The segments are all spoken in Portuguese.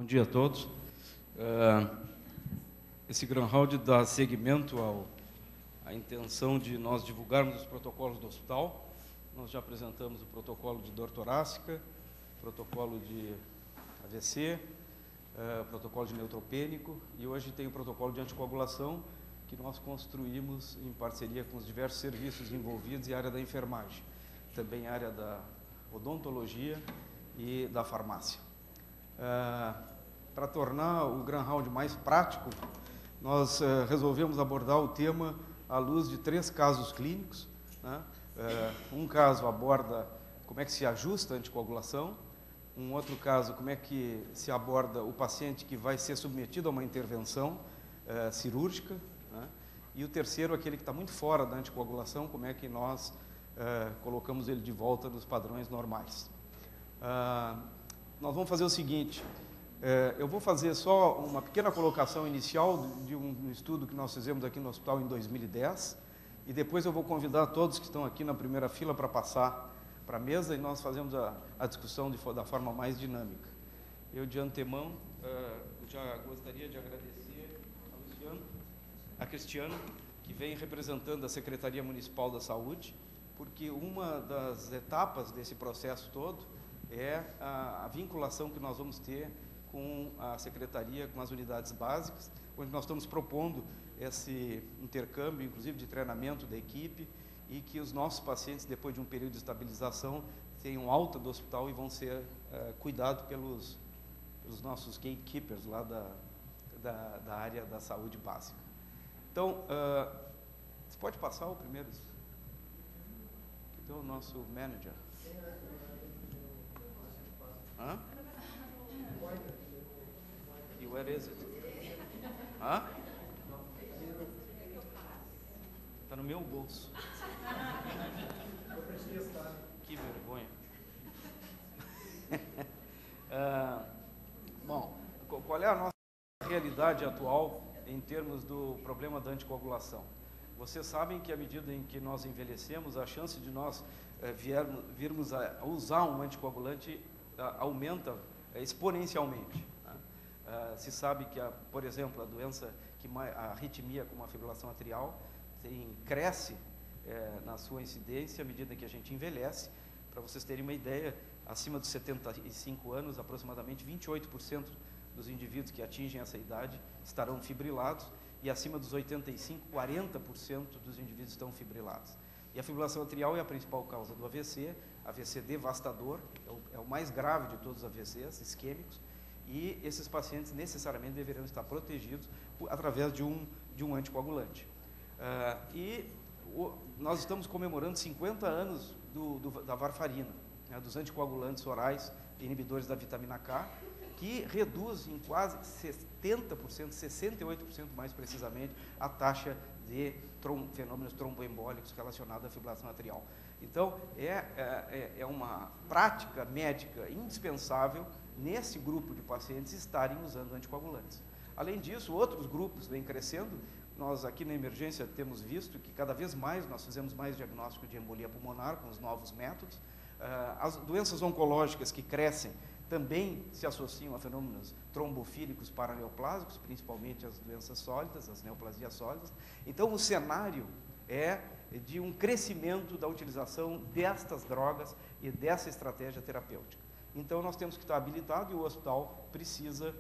Bom dia a todos. Esse groundhound dá seguimento à intenção de nós divulgarmos os protocolos do hospital. Nós já apresentamos o protocolo de dor torácica, protocolo de AVC, protocolo de neutropênico, e hoje tem o protocolo de anticoagulação, que nós construímos em parceria com os diversos serviços envolvidos e a área da enfermagem, também a área da odontologia e da farmácia. Para tornar o groundhound mais prático, nós resolvemos abordar o tema à luz de 3 casos clínicos, né? Um caso aborda como é que se ajusta a anticoagulação, um outro caso como é que se aborda o paciente que vai ser submetido a uma intervenção cirúrgica, né? E o terceiro, aquele que está muito fora da anticoagulação, como é que nós colocamos ele de volta nos padrões normais. Nós vamos fazer o seguinte, eu vou fazer só uma pequena colocação inicial de um estudo que nós fizemos aqui no hospital em 2010, e depois eu vou convidar todos que estão aqui na primeira fila para passar para a mesa e nós fazemos a discussão da forma mais dinâmica. Eu, de antemão, já gostaria de agradecer a Cristiano, que vem representando a Secretaria Municipal da Saúde, porque uma das etapas desse processo todo é a vinculação que nós vamos ter com a Secretaria, com as unidades básicas, onde nós estamos propondo esse intercâmbio, inclusive de treinamento da equipe, e que os nossos pacientes, depois de um período de estabilização, tenham alta do hospital e vão ser cuidados pelos nossos gatekeepers lá da área da saúde básica. Então, você pode passar o primeiro? Então, o nosso manager. Hã? E where is it? Hã? Está no meu bolso. Que vergonha. Bom, qual é a nossa realidade atual em termos do problema da anticoagulação? Vocês sabem que à medida em que nós envelhecemos, a chance de nós virmos a usar um anticoagulante aumenta exponencialmente. Se sabe que, por exemplo, a doença, a arritmia como a fibrilação atrial, cresce na sua incidência à medida que a gente envelhece. Para vocês terem uma ideia, acima dos 75 anos, aproximadamente 28% dos indivíduos que atingem essa idade estarão fibrilados, e acima dos 85, 40% dos indivíduos estão fibrilados. E a fibrilação atrial é a principal causa do AVC, AVC devastador, é o mais grave de todos os AVCs isquêmicos, e esses pacientes necessariamente deveriam estar protegidos através de um anticoagulante. Nós estamos comemorando 50 anos da varfarina, né, dos anticoagulantes orais inibidores da vitamina K, que reduz em quase 70%, 68% mais precisamente, a taxa de fenômenos tromboembólicos relacionados à fibrilação atrial. Então, é uma prática médica indispensável nesse grupo de pacientes estarem usando anticoagulantes. Além disso, outros grupos vêm crescendo. Nós aqui na emergência temos visto que cada vez mais nós fizemos mais diagnóstico de embolia pulmonar com os novos métodos. As doenças oncológicas que crescem também se associam a fenômenos trombofílicos paraneoplásicos, principalmente as doenças sólidas, as neoplasias sólidas. Então, o cenário é de um crescimento da utilização destas drogas e dessa estratégia terapêutica. Então, nós temos que estar habilitados e o hospital precisa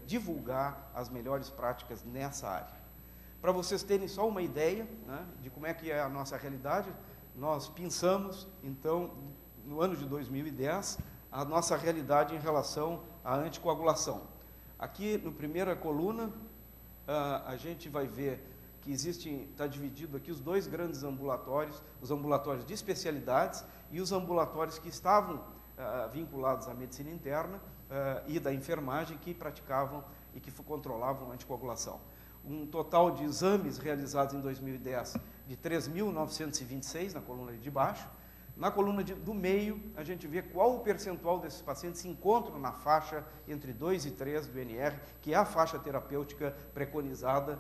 divulgar as melhores práticas nessa área. Para vocês terem só uma ideia, né, de como é que é a nossa realidade, nós pensamos, então, no ano de 2010, a nossa realidade em relação à anticoagulação. Aqui, na primeira coluna, a gente vai ver que está dividido aqui os 2 grandes ambulatórios, os ambulatórios de especialidades e os ambulatórios que estavam vinculados à medicina interna e da enfermagem, que praticavam e que controlavam a anticoagulação. Um total de exames realizados em 2010 de 3.926 na coluna de baixo. Na coluna do meio, a gente vê qual o percentual desses pacientes se encontram na faixa entre 2 e 3 do NR, que é a faixa terapêutica preconizada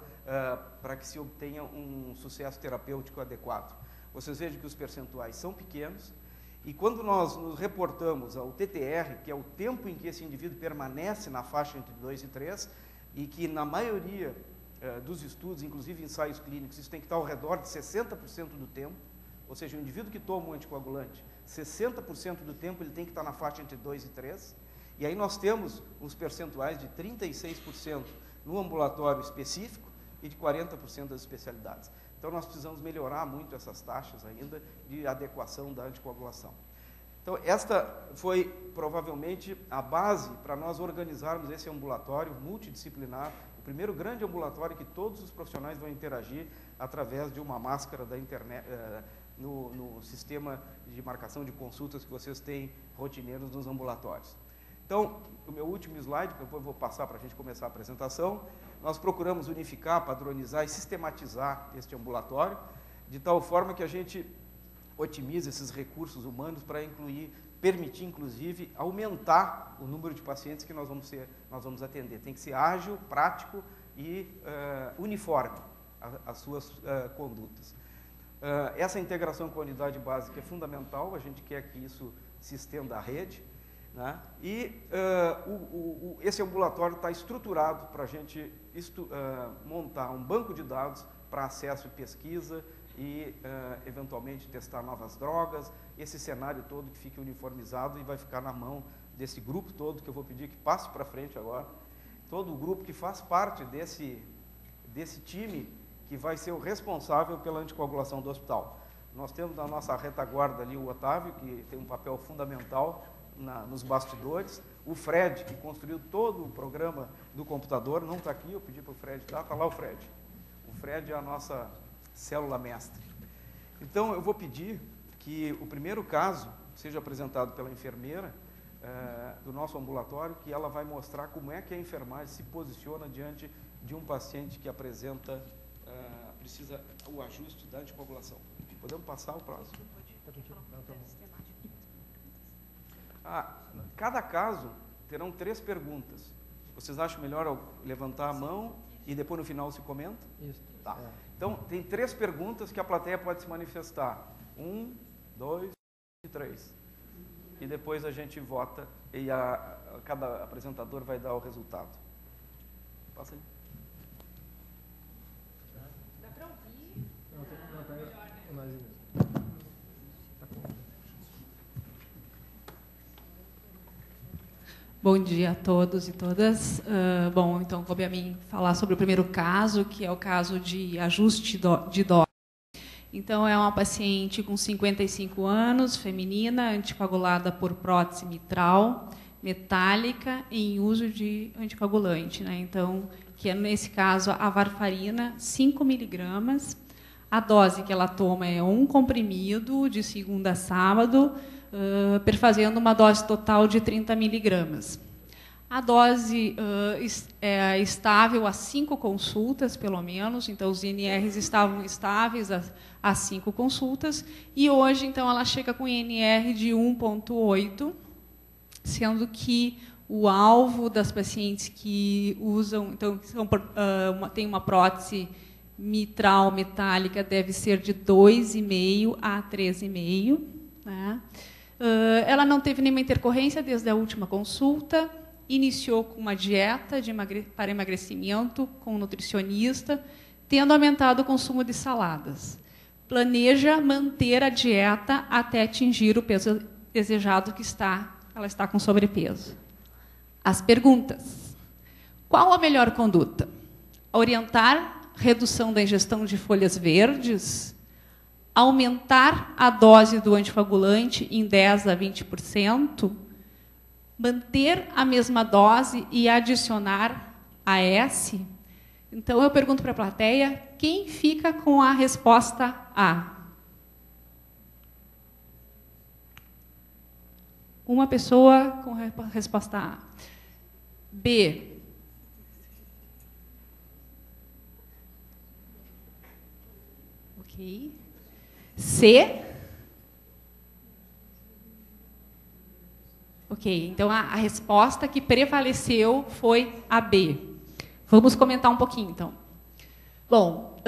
para que se obtenha um sucesso terapêutico adequado. Vocês vejam que os percentuais são pequenos E quando nós nos reportamos ao TTR, que é o tempo em que esse indivíduo permanece na faixa entre 2 e 3, e que na maioria dos estudos, inclusive ensaios clínicos, isso tem que estar ao redor de 60% do tempo, ou seja, o indivíduo que toma um anticoagulante, 60% do tempo ele tem que estar na faixa entre 2 e 3, e aí nós temos uns percentuais de 36% no ambulatório específico e de 40% das especialidades. Então, nós precisamos melhorar muito essas taxas ainda de adequação da anticoagulação. Então, esta foi provavelmente a base para nós organizarmos esse ambulatório multidisciplinar, o primeiro grande ambulatório que todos os profissionais vão interagir através de uma máscara da internet, no sistema de marcação de consultas que vocês têm rotineiros nos ambulatórios. Então, o meu último slide, que depois eu vou passar para a gente começar a apresentação, nós procuramos unificar, padronizar e sistematizar este ambulatório, de tal forma que a gente otimize esses recursos humanos para permitir, inclusive, aumentar o número de pacientes que nós vamos atender. Tem que ser ágil, prático e uniforme as suas condutas. Essa integração com a unidade básica é fundamental, a gente quer que isso se estenda à rede, né? E esse ambulatório está estruturado para a gente montar um banco de dados para acesso e pesquisa e, eventualmente, testar novas drogas, esse cenário todo que fique uniformizado e vai ficar na mão desse grupo todo, que eu vou pedir que passe para frente agora, todo o grupo que faz parte desse time que vai ser o responsável pela anticoagulação do hospital. Nós temos na nossa retaguarda ali o Otávio, que tem um papel fundamental nos bastidores, o Fred, que construiu todo o programa do computador, não está aqui, eu pedi para o Fred, está lá o Fred. O Fred é a nossa célula mestre. Então, eu vou pedir que o primeiro caso seja apresentado pela enfermeira do nosso ambulatório, que ela vai mostrar como é que a enfermagem se posiciona diante de um paciente que precisa o ajuste da anticoagulação. Podemos passar o próximo? Cada caso terão 3 perguntas. Vocês acham melhor eu levantar a mão e depois no final se comenta? Isso. Tá. Então, tem 3 perguntas que a plateia pode se manifestar. 1, 2 e 3. E depois a gente vota e cada apresentador vai dar o resultado. Passa aí. Dá para ouvir? Bom dia a todos e todas. Bom, então, cabe a mim falar sobre o primeiro caso, que é o caso de ajuste de dose. Então, é uma paciente com 55 anos, feminina, anticoagulada por prótese mitral, metálica, em uso de anticoagulante, né? Então, que é, nesse caso, a varfarina, 5 miligramas. A dose que ela toma é 1 comprimido, de segunda a sábado, perfazendo uma dose total de 30 miligramas. A dose é estável a 5 consultas, pelo menos, então os INRs estavam estáveis a 5 consultas, e hoje, então, ela chega com INR de 1,8, sendo que o alvo das pacientes que usam, então, tem uma prótese mitral metálica, deve ser de 2,5 a 3,5, né? Ela não teve nenhuma intercorrência desde a última consulta, iniciou com uma dieta para emagrecimento, com um nutricionista, tendo aumentado o consumo de saladas. Planeja manter a dieta até atingir o peso desejado ela está com sobrepeso. As perguntas. Qual a melhor conduta? Orientar redução da ingestão de folhas verdes, aumentar a dose do anticoagulante em 10% a 20%, manter a mesma dose e adicionar AS? Então, eu pergunto para a plateia, quem fica com a resposta A? Uma pessoa com a resposta A. B. Ok. C. Ok, então a resposta que prevaleceu foi a B. Vamos comentar um pouquinho, então. Bom,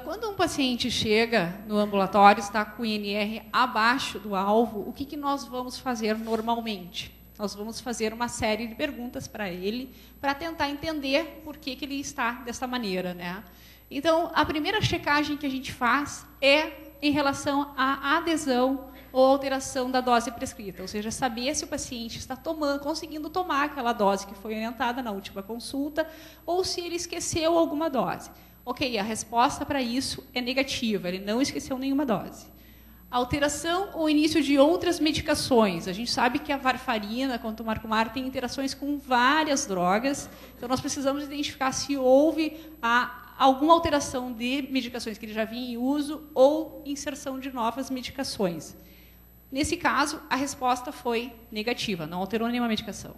Quando um paciente chega no ambulatório, está com o INR abaixo do alvo, o que nós vamos fazer normalmente? Nós vamos fazer uma série de perguntas para ele, para tentar entender por que ele está dessa maneira, né? Então, a primeira checagem que a gente faz é em relação à adesão ou alteração da dose prescrita, ou seja, saber se o paciente está conseguindo tomar aquela dose que foi orientada na última consulta, ou se ele esqueceu alguma dose. Ok, a resposta para isso é negativa, ele não esqueceu nenhuma dose. Alteração ou início de outras medicações. A gente sabe que a varfarina, quanto o Marcomar, tem interações com várias drogas, então nós precisamos identificar se houve alguma alteração de medicações que ele já vinha em uso ou inserção de novas medicações. Nesse caso, a resposta foi negativa, não alterou nenhuma medicação.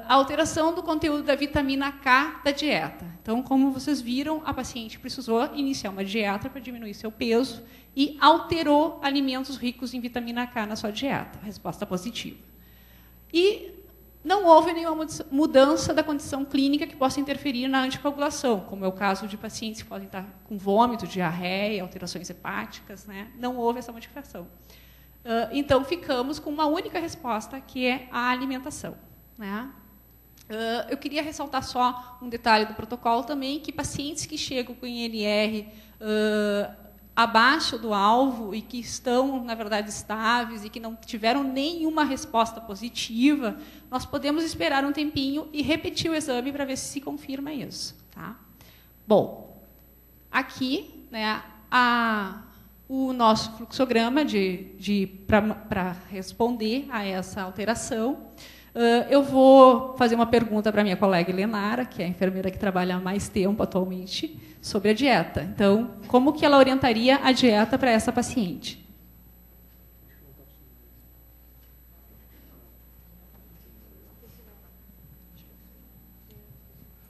A alteração do conteúdo da vitamina K da dieta. Então, como vocês viram, a paciente precisou iniciar uma dieta para diminuir seu peso e alterou alimentos ricos em vitamina K na sua dieta. Resposta positiva. E não houve nenhuma mudança da condição clínica que possa interferir na anticoagulação, como é o caso de pacientes que podem estar com vômito, diarreia, alterações hepáticas, né? Não houve essa modificação. Então, ficamos com uma única resposta, que é a alimentação, né? Eu queria ressaltar só um detalhe do protocolo também, que pacientes que chegam com INR abaixo do alvo e que estão, na verdade, estáveis e que não tiveram nenhuma resposta positiva, nós podemos esperar um tempinho e repetir o exame para ver se confirma isso. Tá? Bom, aqui, né, o nosso fluxograma para responder a essa alteração. Eu vou fazer uma pergunta para a minha colega Helenara, que é a enfermeira que trabalha há mais tempo atualmente, sobre a dieta. Então, como que ela orientaria a dieta para essa paciente?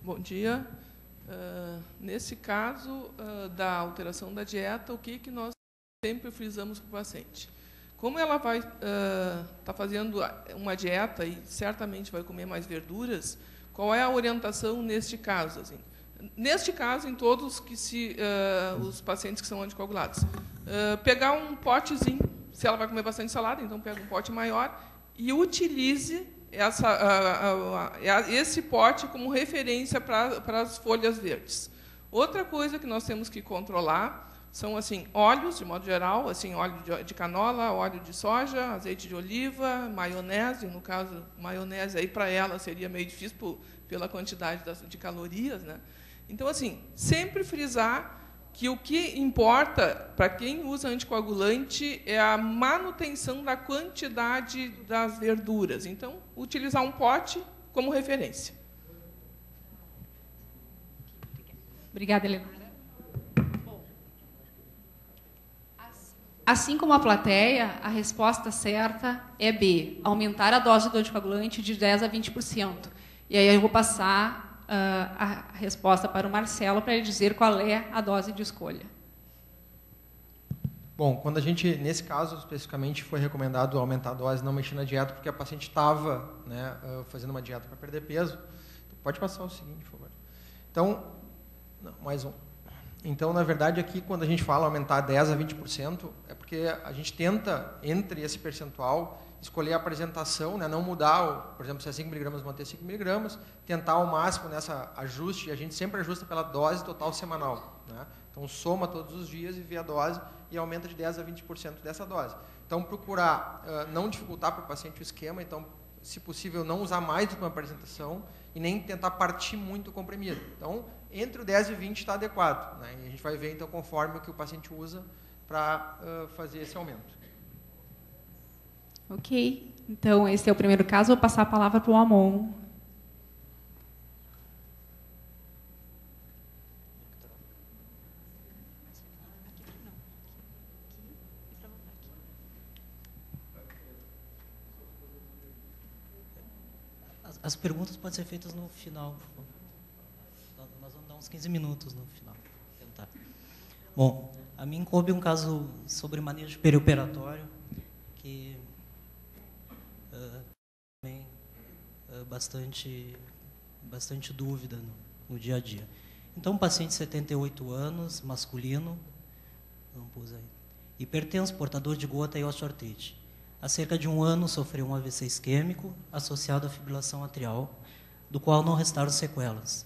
Bom dia. Nesse caso da alteração da dieta, o que nós sempre frisamos para o paciente? Como ela vai estar fazendo uma dieta e certamente vai comer mais verduras, qual é a orientação neste caso? Assim? Neste caso, em todos os pacientes que são anticoagulados, pegar um potezinho, se ela vai comer bastante salada, então pega um pote maior e utilize esse pote como referência para as folhas verdes. Outra coisa que nós temos que controlar são assim, óleos, de modo geral, assim, óleo de canola, óleo de soja, azeite de oliva, maionese. No caso, maionese aí para ela seria meio difícil pela quantidade de calorias, né? Então, assim, sempre frisar que o que importa para quem usa anticoagulante é a manutenção da quantidade das verduras. Então, utilizar um pote como referência. Obrigada, Helena. Assim como a plateia, a resposta certa é B, aumentar a dose do anticoagulante de 10% a 20%. E aí eu vou passar a resposta para o Marcelo, para ele dizer qual é a dose de escolha. Bom, quando a gente, nesse caso especificamente, foi recomendado aumentar a dose, não mexer na dieta, porque a paciente estava, né, fazendo uma dieta para perder peso. Pode passar o seguinte, por favor. Então, não, mais um. Então, na verdade, aqui, quando a gente fala aumentar 10% a 20%, é porque a gente tenta, entre esse percentual, escolher a apresentação, né, não mudar, por exemplo, se é 5 mg, manter 5 mg, tentar ao máximo nessa ajuste, a gente sempre ajusta pela dose total semanal. Né? Então, soma todos os dias e vê a dose e aumenta de 10% a 20% dessa dose. Então, procurar não dificultar para o paciente o esquema, então, se possível, não usar mais do que uma apresentação e nem tentar partir muito o comprimido. Então, entre o 10 e 20 está adequado. Né? E a gente vai ver, então, conforme o que o paciente usa para fazer esse aumento. Ok. Então, esse é o primeiro caso. Vou passar a palavra para o Amon. As perguntas podem ser feitas no final, por favor. Nós vamos dar uns 15 minutos no final. Tentar. Bom, a mim coube um caso sobre manejo perioperatório, que também bastante dúvida no dia a dia. Então, um paciente de 78 anos, masculino, não pus aí, hipertenso, portador de gota e osteoartrite. Há cerca de 1 ano sofreu um AVC isquêmico associado à fibrilação atrial, do qual não restaram sequelas.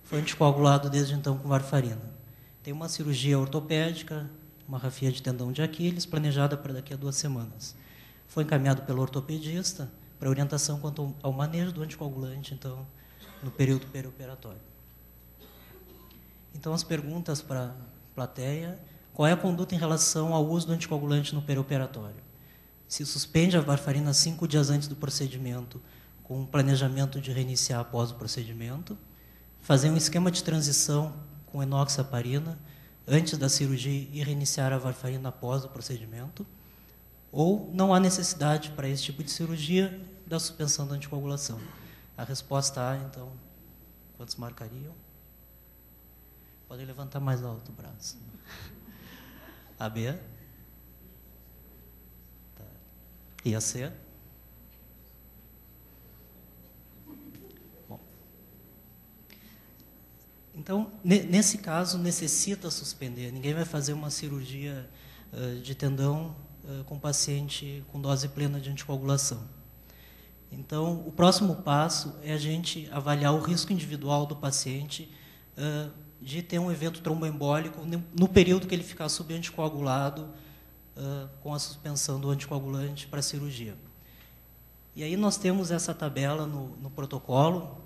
Foi anticoagulado desde então com varfarina. Tem uma cirurgia ortopédica, uma rafia de tendão de Aquiles, planejada para daqui a 2 semanas. Foi encaminhado pelo ortopedista para orientação quanto ao manejo do anticoagulante, então, no período perioperatório. Então, as perguntas para a plateia: qual é a conduta em relação ao uso do anticoagulante no perioperatório? Se suspende a varfarina 5 dias antes do procedimento, com um planejamento de reiniciar após o procedimento, fazer um esquema de transição com enoxaparina antes da cirurgia e reiniciar a varfarina após o procedimento, ou não há necessidade para esse tipo de cirurgia da suspensão da anticoagulação. A resposta A, então, quantos marcariam? Podem levantar mais alto o braço. A B? Tá. E a C? Bom. Então, nesse caso, necessita suspender. Ninguém vai fazer uma cirurgia de tendão com paciente com dose plena de anticoagulação. Então, o próximo passo é a gente avaliar o risco individual do paciente de ter um evento tromboembólico no período que ele ficar subanticoagulado com a suspensão do anticoagulante para a cirurgia. E aí nós temos essa tabela no protocolo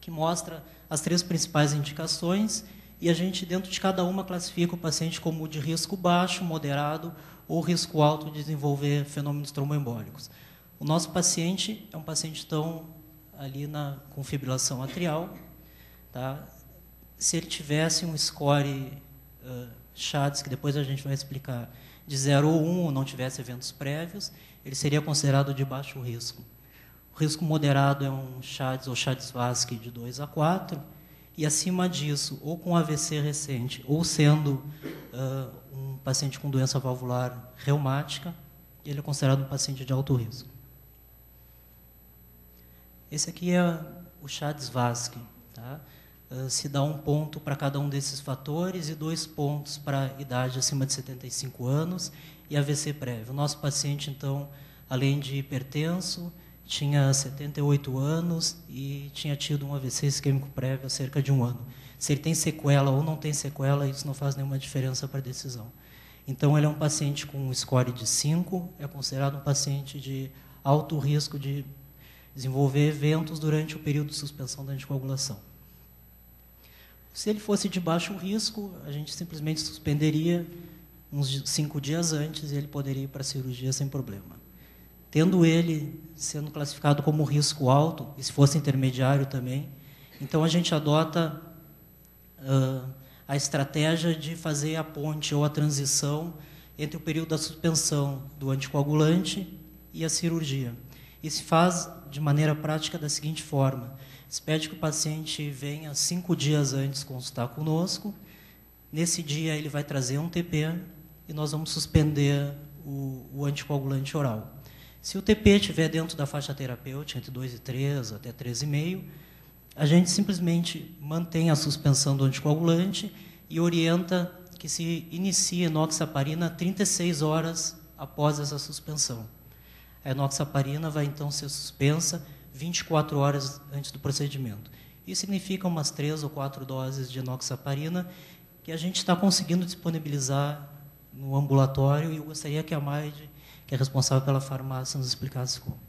que mostra as 3 principais indicações e a gente, dentro de cada uma, classifica o paciente como de risco baixo, moderado ou risco alto de desenvolver fenômenos tromboembólicos. O nosso paciente é um paciente, então, ali com fibrilação atrial, tá? Se ele tivesse um score SHADS, que depois a gente vai explicar, de 0 ou 1, ou não tivesse eventos prévios, ele seria considerado de baixo risco. O risco moderado é um SHADS ou SHADS-VASc de 2 a 4, e acima disso, ou com AVC recente, ou sendo um paciente com doença valvular reumática, ele é considerado um paciente de alto risco. Esse aqui é o SHADS-VASc, tá? Se dá 1 ponto para cada um desses fatores e 2 pontos para idade acima de 75 anos e AVC prévio. O nosso paciente, então, além de hipertenso, tinha 78 anos e tinha tido um AVC isquêmico prévio há cerca de 1 ano. Se ele tem sequela ou não tem sequela, isso não faz nenhuma diferença para a decisão. Então, ele é um paciente com um score de 5, é considerado um paciente de alto risco de desenvolver eventos durante o período de suspensão da anticoagulação. Se ele fosse de baixo risco, a gente simplesmente suspenderia uns 5 dias antes e ele poderia ir para a cirurgia sem problema. Tendo ele sendo classificado como risco alto, e se fosse intermediário também, então a gente adota a estratégia de fazer a ponte ou a transição entre o período da suspensão do anticoagulante e a cirurgia. E se faz de maneira prática da seguinte forma: se pede que o paciente venha 5 dias antes consultar conosco. Nesse dia, ele vai trazer um TP e nós vamos suspender o anticoagulante oral. Se o TP estiver dentro da faixa terapêutica, entre 2 e 3, até 3,5, a gente simplesmente mantém a suspensão do anticoagulante e orienta que se inicie enoxaparina 36 horas após essa suspensão. A enoxaparina vai, então, ser suspensa 24 horas antes do procedimento. Isso significa umas 3 ou 4 doses de enoxaparina que a gente está conseguindo disponibilizar no ambulatório, e eu gostaria que a Maide, que é responsável pela farmácia, nos explicasse como.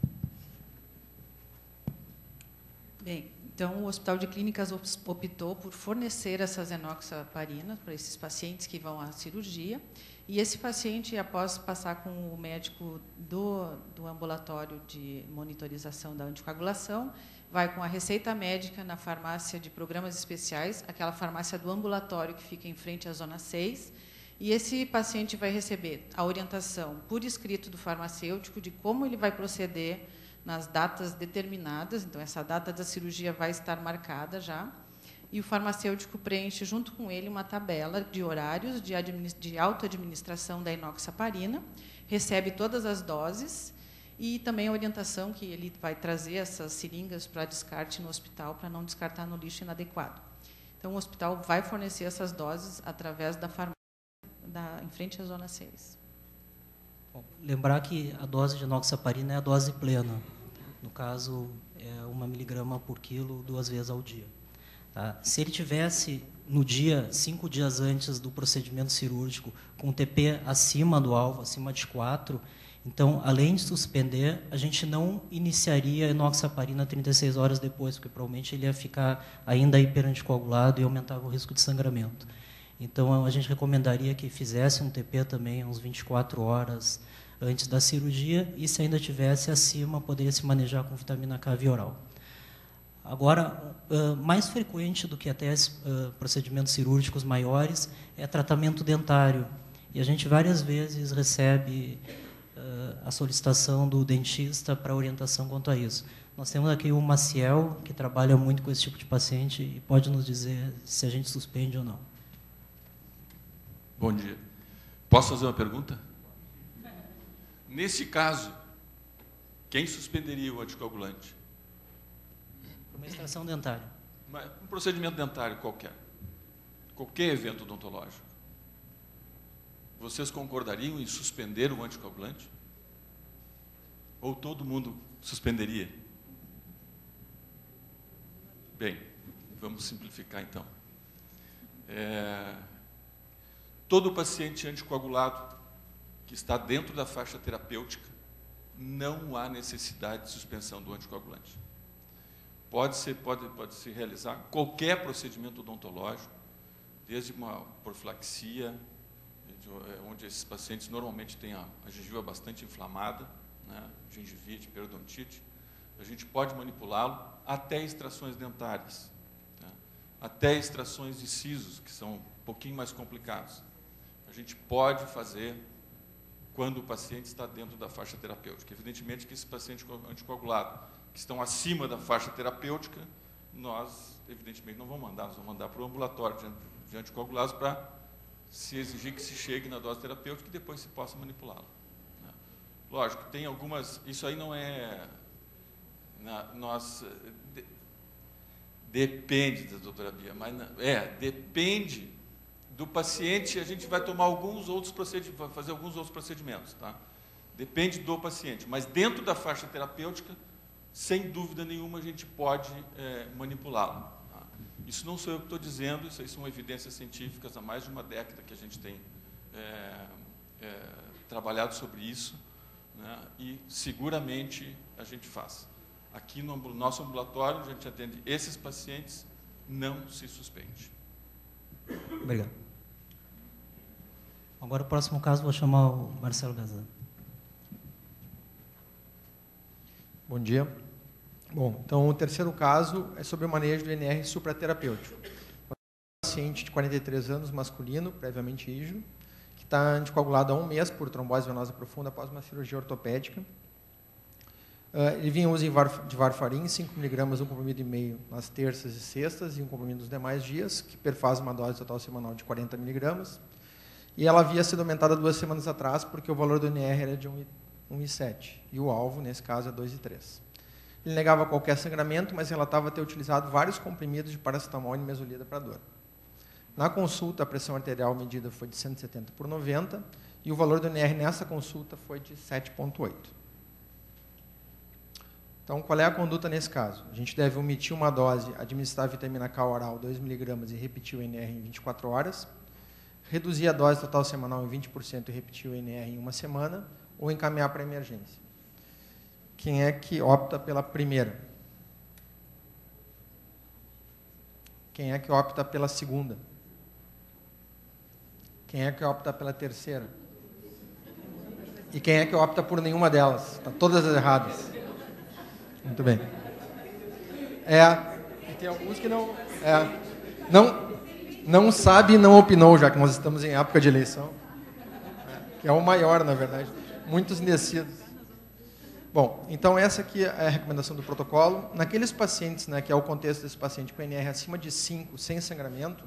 Bem, então o Hospital de Clínicas optou por fornecer essas enoxaparinas para esses pacientes que vão à cirurgia, e esse paciente, após passar com o médico do ambulatório de monitorização da anticoagulação, vai com a receita médica na farmácia de programas especiais, aquela farmácia do ambulatório que fica em frente à Zona 6, e esse paciente vai receber a orientação por escrito do farmacêutico de como ele vai proceder nas datas determinadas. Então, essa data da cirurgia vai estar marcada já, e o farmacêutico preenche junto com ele uma tabela de horários de autoadministração da enoxaparina, recebe todas as doses e também a orientação que ele vai trazer essas seringas para descarte no hospital, para não descartar no lixo inadequado. Então, o hospital vai fornecer essas doses através da farmácia em frente à Zona 6. Bom, lembrar que a dose de enoxaparina é a dose plena. No caso, é 1 miligrama por quilo, 2 vezes ao dia. Tá? Se ele tivesse, no dia, 5 dias antes do procedimento cirúrgico, com o TP acima do alvo, acima de 4, então, além de suspender, a gente não iniciaria a enoxaparina 36 horas depois, porque provavelmente ele ia ficar ainda hiperanticoagulado e aumentava o risco de sangramento. Então, a gente recomendaria que fizesse um TP também uns 24 horas antes da cirurgia, e se ainda tivesse acima, poderia se manejar com vitamina K via oral. Agora, mais frequente do que até procedimentos cirúrgicos maiores é tratamento dentário. E a gente várias vezes recebe a solicitação do dentista para orientação quanto a isso. Nós temos aqui o Maciel, que trabalha muito com esse tipo de paciente e pode nos dizer se a gente suspende ou não. Bom dia. Posso fazer uma pergunta? Nesse caso, quem suspenderia o anticoagulante? Uma extração dentária. Um procedimento dentário qualquer. Qualquer evento odontológico. Vocês concordariam em suspender o anticoagulante? Ou todo mundo suspenderia? Bem, vamos simplificar então. Todo paciente anticoagulado que está dentro da faixa terapêutica, não há necessidade de suspensão do anticoagulante. Pode-se realizar qualquer procedimento odontológico, desde uma profilaxia, onde esses pacientes normalmente têm a gengiva bastante inflamada, né, gengivite, periodontite, a gente pode manipulá-lo até extrações dentárias, tá? Até extrações de sisos, que são um pouquinho mais complicados. A gente pode fazer quando o paciente está dentro da faixa terapêutica. Evidentemente que esses pacientes anticoagulados que estão acima da faixa terapêutica, nós, evidentemente, não vamos mandar, nós vamos mandar para o ambulatório de anticoagulados para se exigir que se chegue na dose terapêutica e depois se possa manipulá-lo. Lógico, tem algumas... Isso aí não é... Depende da doutora Bia, mas depende do paciente, a gente vai tomar alguns outros procedimentos, vai fazer alguns outros procedimentos, tá? Depende do paciente, mas dentro da faixa terapêutica, sem dúvida nenhuma, a gente pode manipulá-lo. Tá? Isso não sou eu que estou dizendo, isso aí são evidências científicas há mais de uma década que a gente tem trabalhado sobre isso, né? E seguramente a gente faz. Aqui no nosso ambulatório, a gente atende esses pacientes, não se suspende. Obrigado. Agora, o próximo caso, vou chamar o Marcelo Gazan. Bom dia. Bom, então, o terceiro caso é sobre o manejo do INR supraterapêutico. Um paciente de 43 anos, masculino, previamente rígido, que está anticoagulado há 1 mês por trombose venosa profunda após uma cirurgia ortopédica. Ele vinha em uso de varfarin, 5 mg, 1,5 comprimido nas terças e sextas, e 1 comprimido nos demais dias, que perfaz uma dose total semanal de 40 mg. E ela havia sido aumentada 2 semanas atrás, porque o valor do INR era de 1,7, e o alvo, nesse caso, é 2,3. Ele negava qualquer sangramento, mas relatava ter utilizado vários comprimidos de paracetamol e nimesulida para dor. Na consulta, a pressão arterial medida foi de 170/90, e o valor do INR nessa consulta foi de 7,8. Então, qual é a conduta nesse caso? A gente deve omitir uma dose, administrar a vitamina K oral, 2 mg, e repetir o INR em 24 horas, reduzir a dose total semanal em 20% e repetir o INR em 1 semana, ou encaminhar para a emergência. Quem é que opta pela primeira? Quem é que opta pela segunda? Quem é que opta pela terceira? E quem é que opta por nenhuma delas? Está todas as erradas. Muito bem. E tem alguns que não sabe e não opinou, já que nós estamos em época de eleição. Que é o maior, na verdade. Muitos indecisos. Bom, então essa aqui é a recomendação do protocolo. Naqueles pacientes, né, que é o contexto desse paciente com NR acima de 5, sem sangramento,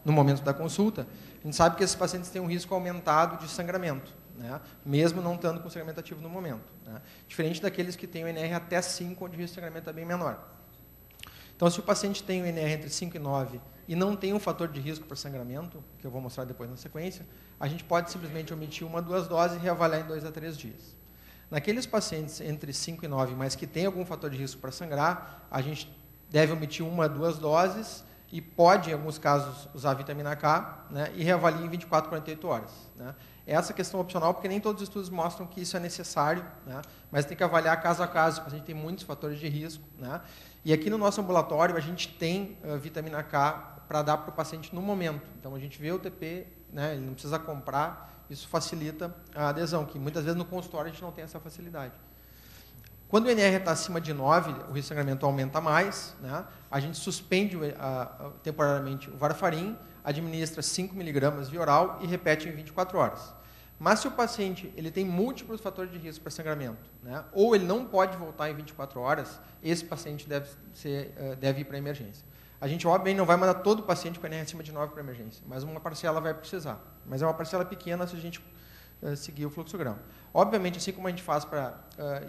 no momento da consulta, a gente sabe que esses pacientes têm um risco aumentado de sangramento, né, mesmo não estando com sangramento ativo no momento. Né, diferente daqueles que têm o NR até 5, onde o risco de sangramento é bem menor. Então, se o paciente tem um NR entre 5 e 9 e não tem um fator de risco para sangramento, que eu vou mostrar depois na sequência, a gente pode simplesmente omitir 1 a 2 doses e reavaliar em 2 a 3 dias. Naqueles pacientes entre 5 e 9, mas que tem algum fator de risco para sangrar, a gente deve omitir 1 a 2 doses e pode, em alguns casos, usar a vitamina K, né, e reavalia em 24 a 48 horas. Né. Essa questão opcional, porque nem todos os estudos mostram que isso é necessário, né, mas tem que avaliar caso a caso, porque a gente tem muitos fatores de risco. Né. E aqui no nosso ambulatório, a gente tem vitamina K para dar para o paciente no momento. Então, a gente vê o TP, né, ele não precisa comprar, isso facilita a adesão, que muitas vezes no consultório a gente não tem essa facilidade. Quando o NR está acima de 9, o risco de sangramento aumenta mais, né? A gente suspende temporariamente o varfarin, administra 5 mg via oral e repete em 24 horas. Mas se o paciente ele tem múltiplos fatores de risco para sangramento, né? Ou ele não pode voltar em 24 horas, esse paciente deve ir para a emergência. A gente, obviamente, não vai mandar todo o paciente com NR acima de 9 para a emergência, mas uma parcela vai precisar. Mas é uma parcela pequena se a gente seguir o fluxograma. Obviamente, assim como a gente faz para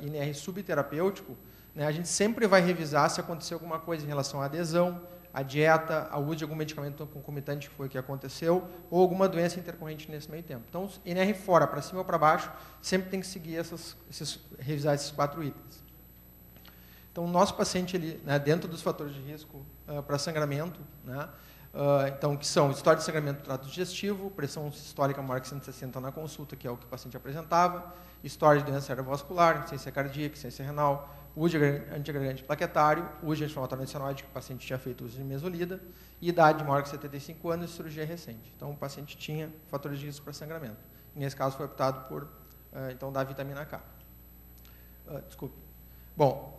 INR subterapêutico, né, a gente sempre vai revisar se aconteceu alguma coisa em relação à adesão, à dieta, ao uso de algum medicamento concomitante, que foi o que aconteceu, ou alguma doença intercorrente nesse meio tempo. Então, INR fora, para cima ou para baixo, sempre tem que seguir revisar esses 4 itens. Então, o nosso paciente, ele, né, dentro dos fatores de risco para sangramento, né, então, que são história de sangramento do trato digestivo, pressão sistólica maior que 160 na consulta, que é o que o paciente apresentava, história de doença cerebrovascular, insuficiência cardíaca, insuficiência renal, uso de antiagregante plaquetário, uso de anti-inflamatório adicional, que o paciente tinha feito uso de mesolida, e idade maior que 75 anos e cirurgia recente. Então, o paciente tinha fatores de risco para sangramento. E, nesse caso, foi optado por, então, dar vitamina K. Desculpe. Bom,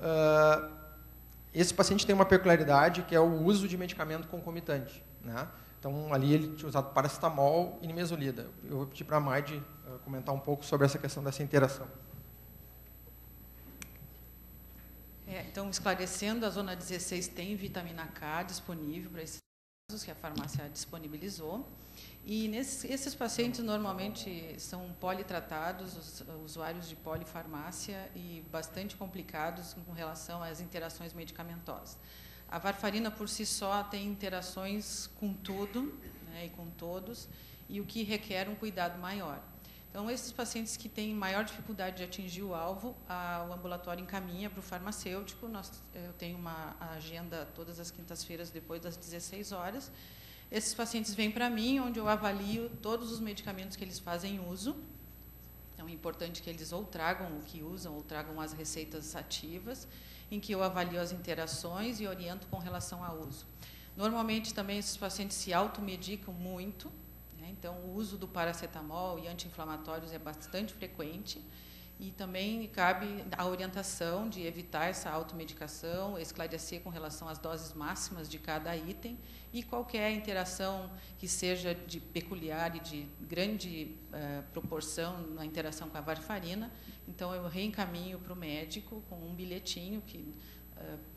esse paciente tem uma peculiaridade, que é o uso de medicamento concomitante. Né? Então, ali ele tinha usado paracetamol e nimesulida. Eu vou pedir para a Maide comentar um pouco sobre essa questão dessa interação. Então, esclarecendo, a zona 16 tem vitamina K disponível para esses casos que a farmácia disponibilizou. E esses pacientes normalmente são politratados, usuários de polifarmácia e bastante complicados com relação às interações medicamentosas. A varfarina, por si só, tem interações com tudo, né, e com todos, e o que requer um cuidado maior. Então, esses pacientes que têm maior dificuldade de atingir o alvo, o ambulatório encaminha para o farmacêutico. Eu tenho uma agenda todas as quintas-feiras, depois das 16 horas. Esses pacientes vêm para mim, onde eu avalio todos os medicamentos que eles fazem uso. Então, é importante que eles ou tragam o que usam, ou tragam as receitas ativas, em que eu avalio as interações e oriento com relação ao uso. Normalmente, também, esses pacientes se automedicam muito, né? Então, o uso do paracetamol e anti-inflamatórios é bastante frequente, e também cabe a orientação de evitar essa automedicação, esclarecer com relação às doses máximas de cada item, e qualquer interação que seja de peculiar e de grande proporção na interação com a varfarina, então eu reencaminho para o médico com um bilhetinho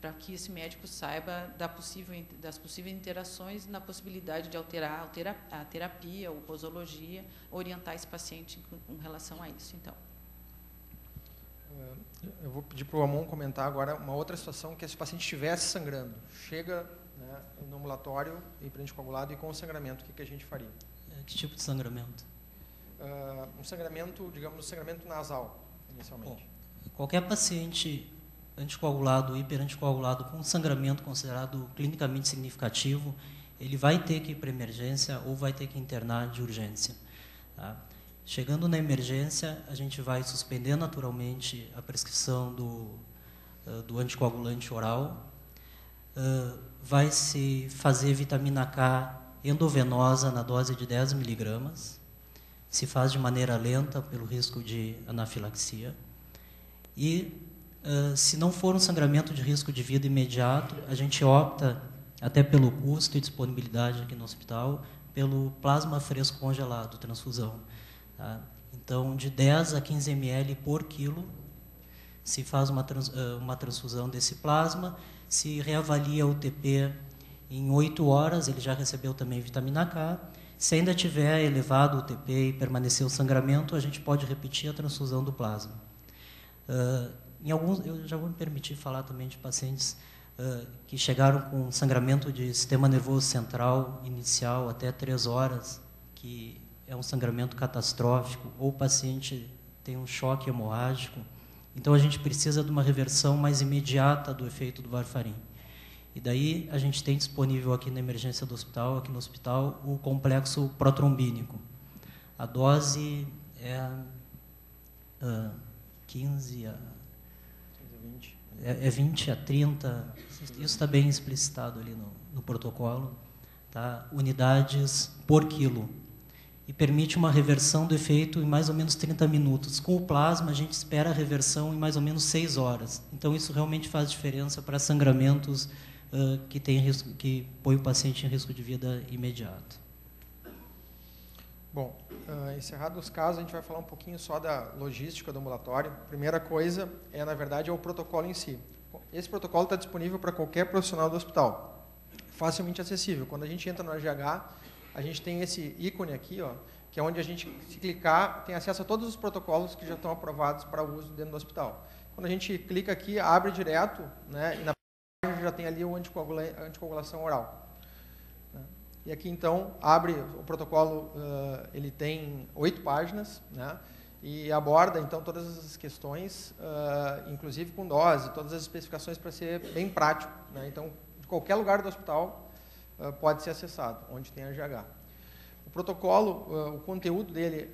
para que esse médico saiba das possíveis interações, na possibilidade de alterar a terapia ou posologia, orientar esse paciente com relação a isso. Então, eu vou pedir para o Amon comentar agora uma outra situação, que é se o paciente estivesse sangrando, chega, né, no ambulatório, hiperente coagulado e com sangramento, o que a gente faria? Que tipo de sangramento? Um sangramento, digamos, sangramento nasal, inicialmente. Bom, qualquer paciente anticoagulado, hiperanticoagulado, com sangramento considerado clinicamente significativo, ele vai ter que ir para emergência ou vai ter que internar de urgência. Tá? Chegando na emergência, a gente vai suspender naturalmente a prescrição do anticoagulante oral, vai se fazer vitamina K endovenosa na dose de 10 mg, se faz de maneira lenta pelo risco de anafilaxia, e se não for um sangramento de risco de vida imediato, a gente opta, até pelo custo e disponibilidade aqui no hospital, pelo plasma fresco congelado, transfusão. Tá? Então, de 10 a 15 ml por quilo, se faz uma transfusão desse plasma, se reavalia o TP em 8 horas, ele já recebeu também vitamina K. Se ainda tiver elevado o TP e permanecer o sangramento, a gente pode repetir a transfusão do plasma. Eu já vou me permitir falar também de pacientes que chegaram com sangramento de sistema nervoso central inicial até 3 horas, que é um sangramento catastrófico, ou o paciente tem um choque hemorrágico. Então, a gente precisa de uma reversão mais imediata do efeito do varfarin. E daí, a gente tem disponível aqui na emergência do hospital, aqui no hospital, o complexo protrombínico. A dose é 15 a 20. É 20 a 30, isso está bem explicitado ali no protocolo, tá? Unidades por quilo. E permite uma reversão do efeito em mais ou menos 30 minutos. Com o plasma, a gente espera a reversão em mais ou menos 6 horas. Então, isso realmente faz diferença para sangramentos que põe o paciente em risco de vida imediato. Bom, encerrado os casos, a gente vai falar um pouquinho só da logística do ambulatório. Primeira coisa na verdade, é o protocolo em si. Esse protocolo está disponível para qualquer profissional do hospital, facilmente acessível. Quando a gente entra no AGH, a gente tem esse ícone aqui, que é onde a gente, se clicar, tem acesso a todos os protocolos que já estão aprovados para uso dentro do hospital. Quando a gente clica aqui, abre direto, né, e na página já tem ali o anticoagulação oral. E aqui, então, abre o protocolo, ele tem 8 páginas, né, e aborda, então, todas as questões, inclusive com dose, todas as especificações para ser bem prático, né. Então, de qualquer lugar do hospital pode ser acessado, onde tem AGH. O protocolo, o conteúdo dele,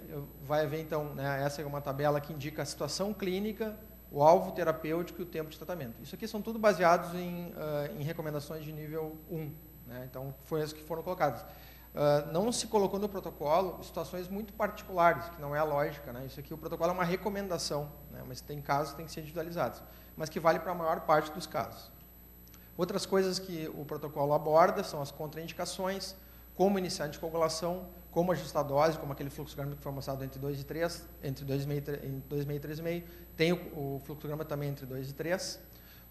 vai ver, então, né, essa é uma tabela que indica a situação clínica, o alvo terapêutico e o tempo de tratamento. Isso aqui são tudo baseados em recomendações de nível 1. Né? Então, foram as que foram colocadas. Não se colocou no protocolo situações muito particulares, que não é a lógica. Né? Isso aqui, o protocolo é uma recomendação, né? Mas tem casos que têm que ser individualizados, mas que vale para a maior parte dos casos. Outras coisas que o protocolo aborda são as contraindicações, como iniciar a anticoagulação, como ajustar a dose, como aquele fluxograma que foi mostrado entre 2 e 3, entre 2,5 e 3,5. Tem o fluxograma também entre 2 e 3.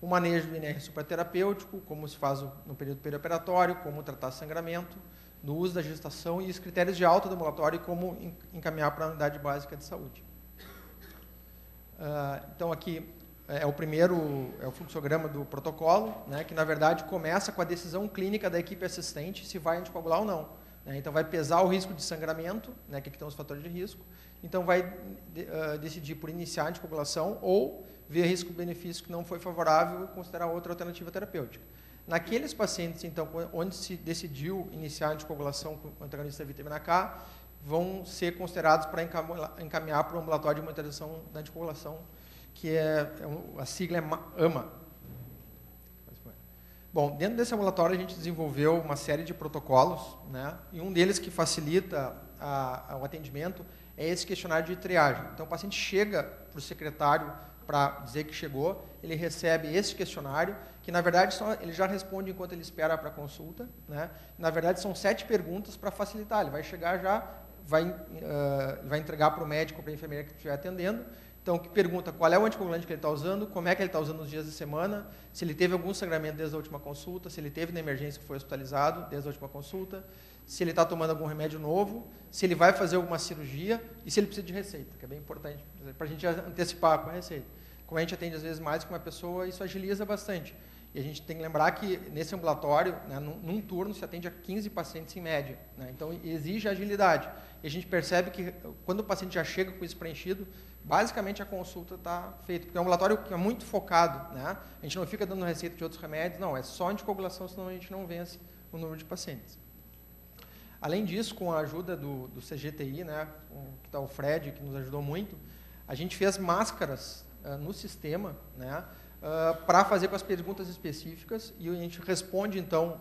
O manejo do INR supraterapêutico, como se faz no período perioperatório, como tratar sangramento, no uso da gestação e os critérios de alta do ambulatório e como encaminhar para a unidade básica de saúde. Então, aqui é o fluxograma do protocolo, né, que, na verdade, começa com a decisão clínica da equipe assistente se vai anticoagular ou não. Né? Então, vai pesar o risco de sangramento, né, que aqui estão os fatores de risco, então vai decidir por iniciar a anticoagulação ou ver risco-benefício que não foi favorável e considerar outra alternativa terapêutica. Naqueles pacientes, então, onde se decidiu iniciar a anticoagulação com o antagonista da vitamina K, vão ser considerados para encaminhar para o ambulatório de monitorização da anticoagulação, que a sigla é AMA. Bom, dentro desse ambulatório a gente desenvolveu uma série de protocolos, né, e um deles que facilita o atendimento é esse questionário de triagem. Então, o paciente chega para o secretário para dizer que chegou, ele recebe esse questionário, que, na verdade, ele já responde enquanto ele espera para a consulta. Né? Na verdade, são 7 perguntas para facilitar. Ele vai chegar já, vai entregar para o médico, para a enfermeira que estiver atendendo. Então, que pergunta qual é o anticoagulante que ele está usando, como é que ele está usando nos dias da semana, se ele teve algum sangramento desde a última consulta, se ele teve na emergência que foi hospitalizado desde a última consulta, se ele está tomando algum remédio novo, se ele vai fazer alguma cirurgia e se ele precisa de receita, que é bem importante, para a gente antecipar com a receita. Como a gente atende às vezes mais que uma pessoa, isso agiliza bastante. E a gente tem que lembrar que nesse ambulatório, né, num turno, se atende a 15 pacientes em média. Né? Então, exige agilidade. E a gente percebe que quando o paciente já chega com isso preenchido, basicamente a consulta está feita. Porque é um ambulatório que é muito focado. Né? A gente não fica dando receita de outros remédios, não, é só anticoagulação, senão a gente não vence o número de pacientes. Além disso, com a ajuda do CGTI, né, que está o Fred, que nos ajudou muito, a gente fez máscaras no sistema, né, para fazer com as perguntas específicas, e a gente responde, então,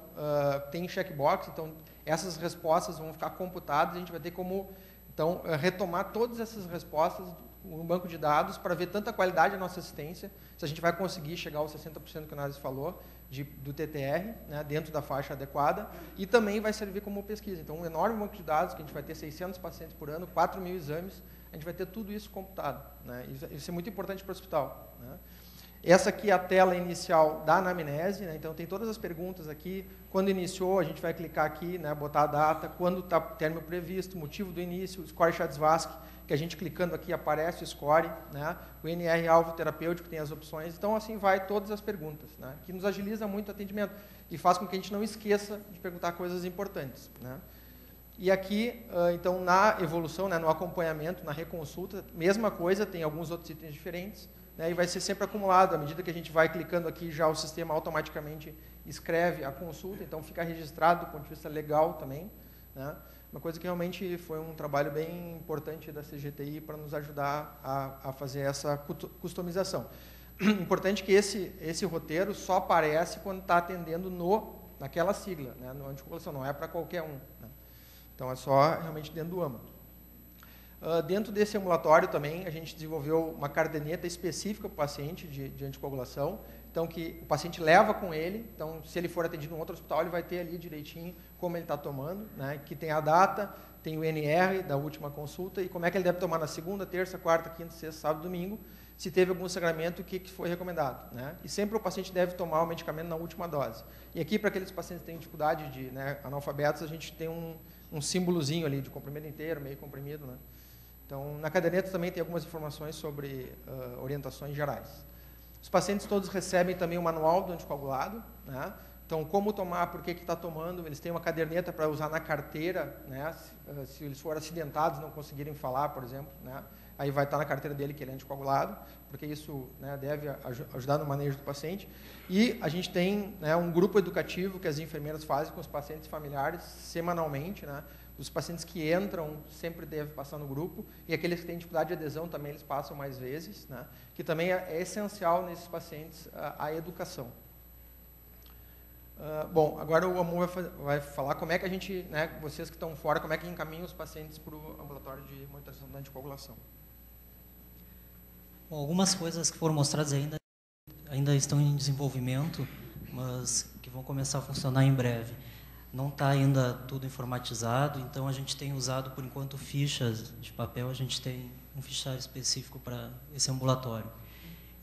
tem checkbox, então essas respostas vão ficar computadas, a gente vai ter como, então, retomar todas essas respostas no banco de dados para ver tanta qualidade da nossa assistência, se a gente vai conseguir chegar aos 60% que o Nazi falou, do TTR, né, dentro da faixa adequada, e também vai servir como pesquisa. Então, um enorme banco de dados, que a gente vai ter 600 pacientes por ano, 4.000 exames, a gente vai ter tudo isso computado. Né? Isso é muito importante para o hospital. Né? Essa aqui é a tela inicial da anamnese, né? Então tem todas as perguntas aqui. Quando iniciou, a gente vai clicar aqui, né, botar a data, quando está o término previsto, motivo do início, o score Chades-Vasque, que a gente clicando aqui aparece o score, né? O NR alvo terapêutico tem as opções, então assim vai todas as perguntas, né? Que nos agiliza muito o atendimento e faz com que a gente não esqueça de perguntar coisas importantes, né? E aqui, então, na evolução, né, no acompanhamento, na reconsulta, mesma coisa, tem alguns outros itens diferentes, né, e vai ser sempre acumulado. À medida que a gente vai clicando aqui, já o sistema automaticamente escreve a consulta, então fica registrado do ponto de vista legal também, né? Uma coisa que realmente foi um trabalho bem importante da CGTI para nos ajudar a fazer essa customização. Importante que esse roteiro só aparece quando está atendendo naquela sigla, né, no anticoagulação, não é para qualquer um, né? Então, é só realmente dentro do AMA. Dentro desse ambulatório também, a gente desenvolveu uma caderneta específica para o paciente de anticoagulação, então que o paciente leva com ele, então se ele for atendido em outro hospital, ele vai ter ali direitinho como ele está tomando, né, que tem a data, tem o NR da última consulta e como é que ele deve tomar na segunda, terça, quarta, quinta, sexta, sábado, domingo, se teve algum sangramento, o que foi recomendado, né? E sempre o paciente deve tomar o medicamento na última dose. E aqui, para aqueles pacientes que têm dificuldade de, né, analfabetos, a gente tem um símbolozinho ali de comprimido inteiro, meio comprimido, né? Então, na caderneta também tem algumas informações sobre orientações gerais. Os pacientes todos recebem também o manual do anticoagulado, né? Então, como tomar, por que está tomando, eles têm uma caderneta para usar na carteira, né? Se eles forem acidentados, não conseguirem falar, por exemplo, né? Aí vai estar na carteira dele que ele é anticoagulado, porque isso, né, deve ajudar no manejo do paciente. E a gente tem, né, um grupo educativo que as enfermeiras fazem com os pacientes familiares semanalmente, né? Os pacientes que entram sempre devem passar no grupo, e aqueles que têm dificuldade de adesão também eles passam mais vezes, né? Que também é essencial nesses pacientes a educação. Bom, agora o Amor vai falar como é que a gente, né, vocês que estão fora, como é que encaminha os pacientes para o ambulatório de monitorização da anticoagulação. Bom, algumas coisas que foram mostradas ainda estão em desenvolvimento, mas que vão começar a funcionar em breve. Não está ainda tudo informatizado, então a gente tem usado, por enquanto, fichas de papel, a gente tem um fichário específico para esse ambulatório.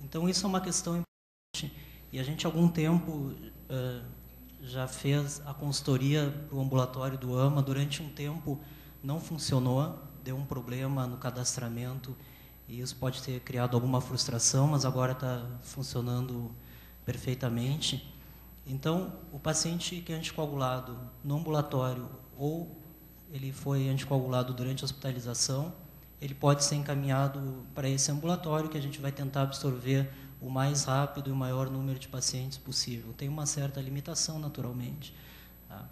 Então, isso é uma questão importante, e a gente, há algum tempo, já fez a consultoria para o ambulatório do AMA. Durante um tempo não funcionou, deu um problema no cadastramento, e isso pode ter criado alguma frustração, mas agora está funcionando perfeitamente. Então, o paciente que é anticoagulado no ambulatório ou ele foi anticoagulado durante a hospitalização, ele pode ser encaminhado para esse ambulatório que a gente vai tentar absorver o mais rápido e o maior número de pacientes possível. Tem uma certa limitação, naturalmente. Tá?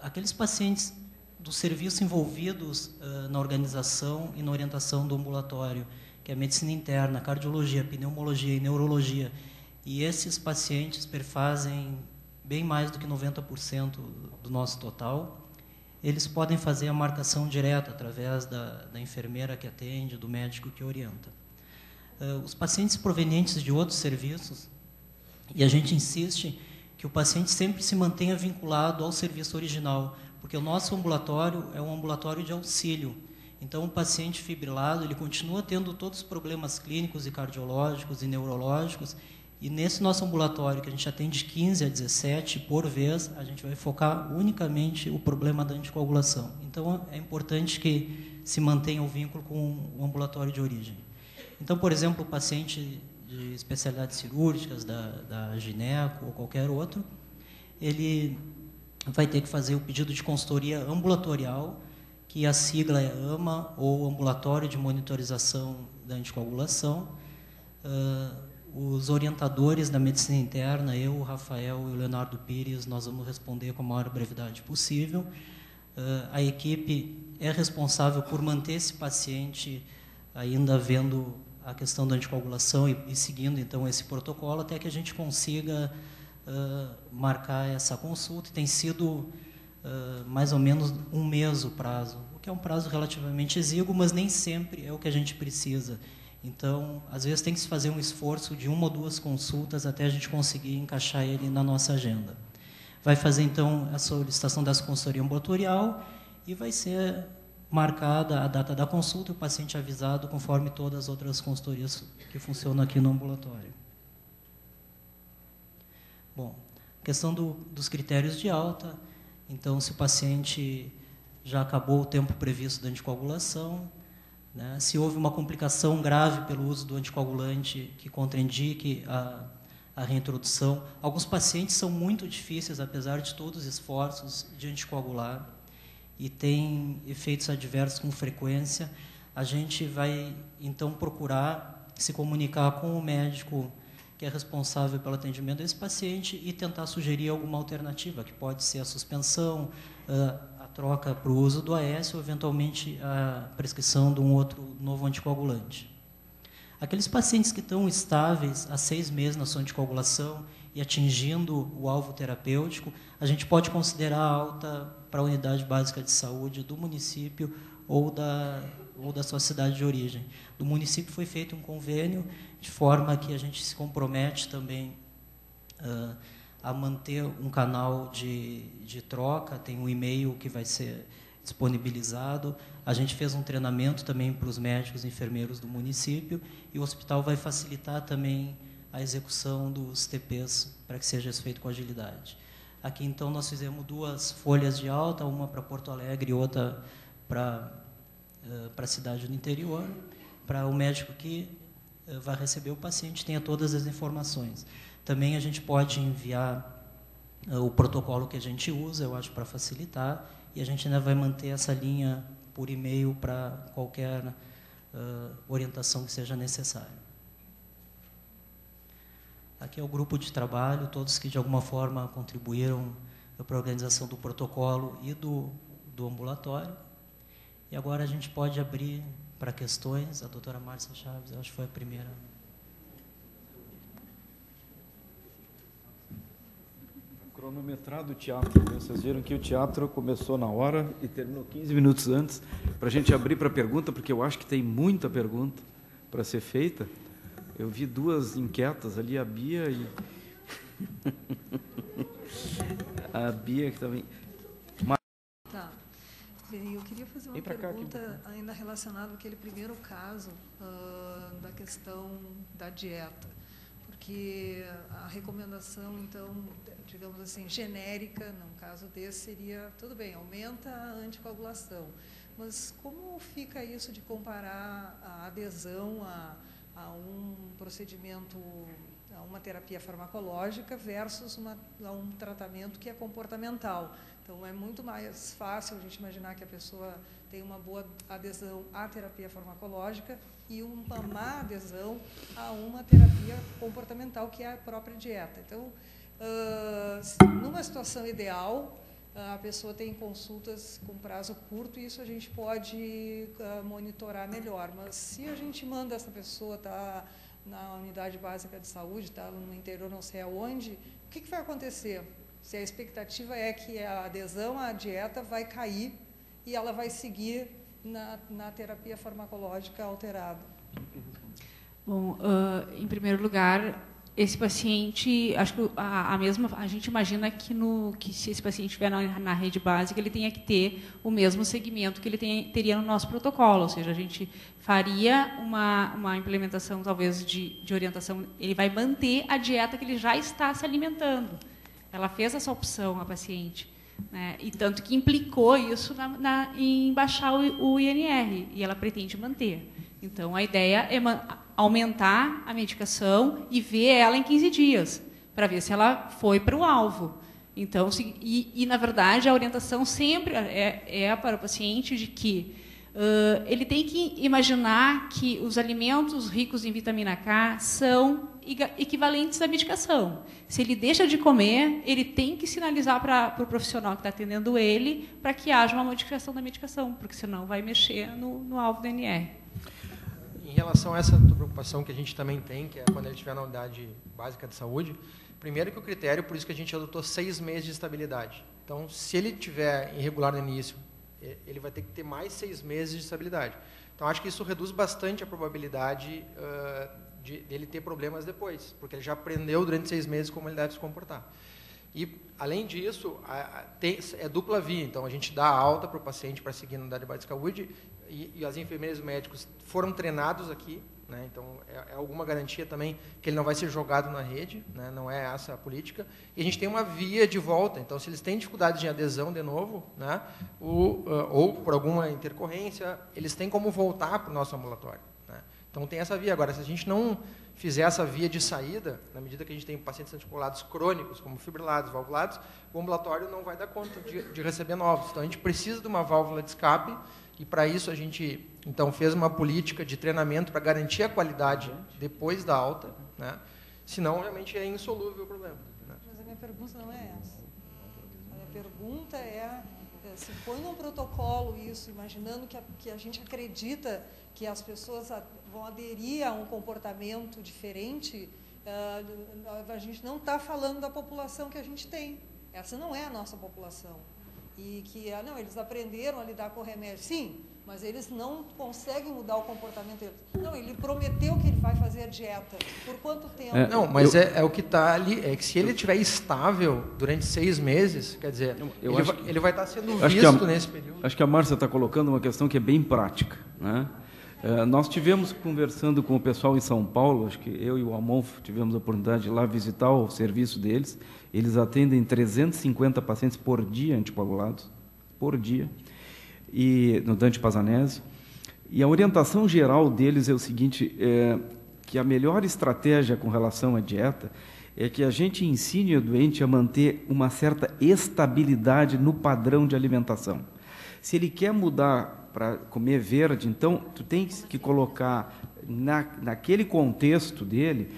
Aqueles pacientes do serviço envolvidos na organização e na orientação do ambulatório, que é a medicina interna, cardiologia, pneumologia e neurologia, e esses pacientes perfazem bem mais do que 90% do nosso total, eles podem fazer a marcação direta através da enfermeira que atende, do médico que orienta. Os pacientes provenientes de outros serviços, e a gente insiste que o paciente sempre se mantenha vinculado ao serviço original, porque o nosso ambulatório é um ambulatório de auxílio. Então, o paciente fibrilado, ele continua tendo todos os problemas clínicos e cardiológicos e neurológicos, e nesse nosso ambulatório, que a gente atende 15 a 17 por vez, a gente vai focar unicamente o problema da anticoagulação. Então, é importante que se mantenha o vínculo com o ambulatório de origem. Então, por exemplo, o paciente de especialidades cirúrgicas, da gineco ou qualquer outro, ele vai ter que fazer o pedido de consultoria ambulatorial, que a sigla é AMA, ou Ambulatório de Monitorização da Anticoagulação. Os orientadores da medicina interna, eu, o Rafael e o Leonardo Pires, nós vamos responder com a maior brevidade possível. A equipe é responsável por manter esse paciente ainda vendo a questão da anticoagulação e seguindo, então, esse protocolo, até que a gente consiga marcar essa consulta. Tem sido mais ou menos um mês o prazo, o que é um prazo relativamente exíguo, mas nem sempre é o que a gente precisa. Então, às vezes tem que se fazer um esforço de 1 ou 2 consultas até a gente conseguir encaixar ele na nossa agenda. Vai fazer, então, a solicitação dessa consultoria ambulatorial e vai ser marcada a data da consulta e o paciente avisado conforme todas as outras consultorias que funcionam aqui no ambulatório. Bom, questão dos critérios de alta. Então, se o paciente já acabou o tempo previsto da anticoagulação, né? Se houve uma complicação grave pelo uso do anticoagulante que contraindique a reintrodução. Alguns pacientes são muito difíceis, apesar de todos os esforços de anticoagular, e têm efeitos adversos com frequência. A gente vai, então, procurar se comunicar com o médico que é responsável pelo atendimento desse paciente e tentar sugerir alguma alternativa, que pode ser a suspensão, a troca para o uso do AS ou, eventualmente, a prescrição de um outro novo anticoagulante. Aqueles pacientes que estão estáveis há 6 meses na sua anticoagulação e atingindo o alvo terapêutico, a gente pode considerar alta para a unidade básica de saúde do município ou da sua cidade de origem. Do município foi feito um convênio, de forma que a gente se compromete também a manter um canal de troca, tem um e-mail que vai ser disponibilizado. A gente fez um treinamento também para os médicos e enfermeiros do município, e o hospital vai facilitar também a execução dos TPs para que seja feito com agilidade. Aqui, então, nós fizemos 2 folhas de alta, uma para Porto Alegre e outra para a cidade do interior, para o médico que vai receber o paciente tenha todas as informações. Também a gente pode enviar o protocolo que a gente usa, eu acho, para facilitar, e a gente ainda vai manter essa linha por e-mail para qualquer orientação que seja necessária. Aqui é o grupo de trabalho, todos que de alguma forma contribuíram para a organização do protocolo e do ambulatório. E agora a gente pode abrir para questões. A doutora Márcia Chaves, eu acho que foi a primeira. Cronometrado o teatro, né? Vocês viram que o teatro começou na hora e terminou 15 minutos antes, para a gente abrir para pergunta, porque eu acho que tem muita pergunta para ser feita. Eu vi 2 inquietas ali, a Bia e... a Bia que também... Tá. Eu queria fazer uma pergunta ainda relacionada àquele primeiro caso da questão da dieta. Porque a recomendação, então, digamos assim, genérica, num caso desse, seria, tudo bem, aumenta a anticoagulação. Mas como fica isso de comparar a adesão a um procedimento, a uma terapia farmacológica versus a um tratamento que é comportamental? Então, é muito mais fácil a gente imaginar que a pessoa tem uma boa adesão à terapia farmacológica e uma má adesão a uma terapia comportamental, que é a própria dieta. Então, numa situação ideal, a pessoa tem consultas com prazo curto e isso a gente pode monitorar melhor. Mas se a gente manda essa pessoa estar na unidade básica de saúde, está no interior não sei aonde, o que vai acontecer? Se a expectativa é que a adesão à dieta vai cair e ela vai seguir na terapia farmacológica alterada. Bom, em primeiro lugar, esse paciente, acho que a gente imagina que se esse paciente estiver na rede básica, ele tenha que ter o mesmo segmento que ele teria no nosso protocolo, ou seja, a gente faria uma implementação, talvez, de orientação, ele vai manter a dieta que ele já está se alimentando. Ela fez essa opção, a paciente, né? E tanto que implicou isso em baixar o INR, e ela pretende manter. Então, a ideia é aumentar a medicação e ver ela em 15 dias, para ver se ela foi para o alvo. Então, na verdade, a orientação sempre é para o paciente de que ele tem que imaginar que os alimentos ricos em vitamina K são equivalentes à medicação. Se ele deixa de comer, ele tem que sinalizar para o profissional que está atendendo ele para que haja uma modificação da medicação, porque senão vai mexer no alvo do NR. Em relação a essa preocupação que a gente também tem, que é quando ele estiver na unidade básica de saúde, primeiro que o critério, por isso que a gente adotou 6 meses de estabilidade. Então, se ele estiver irregular no início, ele vai ter que ter mais 6 meses de estabilidade. Então, acho que isso reduz bastante a probabilidade dele ter problemas depois, porque ele já aprendeu durante 6 meses como ele deve se comportar. E, além disso, é dupla via. Então, a gente dá alta para o paciente para seguir na unidade básica de saúde e as enfermeiras e os médicos foram treinados aqui, né? Então, é alguma garantia também que ele não vai ser jogado na rede, né? Não é essa a política. E a gente tem uma via de volta. Então, se eles têm dificuldade de adesão de novo, né? Ou por alguma intercorrência, eles têm como voltar para o nosso ambulatório, né? Então, tem essa via. Agora, se a gente não fizer essa via de saída, na medida que a gente tem pacientes anticoagulados crônicos, como fibrilados, valvulados, o ambulatório não vai dar conta de receber novos. Então, a gente precisa de uma válvula de escape, e para isso a gente, então, fez uma política de treinamento para garantir a qualidade depois da alta, né? Senão, realmente, é insolúvel o problema, né? Mas a minha pergunta não é essa. A minha pergunta é, se põe num protocolo isso, imaginando que a gente acredita que as pessoas vão aderir a um comportamento diferente, a gente não está falando da população que a gente tem. Essa não é a nossa população. E que, não, eles aprenderam a lidar com o remédio. Sim, mas eles não conseguem mudar o comportamento deles. Não, ele prometeu que ele vai fazer a dieta. Por quanto tempo? Não, mas é o que está ali. É que se ele estiver estável durante 6 meses, quer dizer, ele vai estar sendo visto nesse período. Acho que a Márcia está colocando uma questão que é bem prática, né? Nós tivemos conversando com o pessoal em São Paulo, acho que eu e o Amonfo tivemos a oportunidade de ir lá visitar o serviço deles. Eles atendem 350 pacientes por dia anticoagulados, por dia, e no Dante Pazanese. E a orientação geral deles é o seguinte, que a melhor estratégia com relação à dieta é que a gente ensine o doente a manter uma certa estabilidade no padrão de alimentação. Se ele quer mudar para comer verde, então tu tens que colocar naquele contexto dele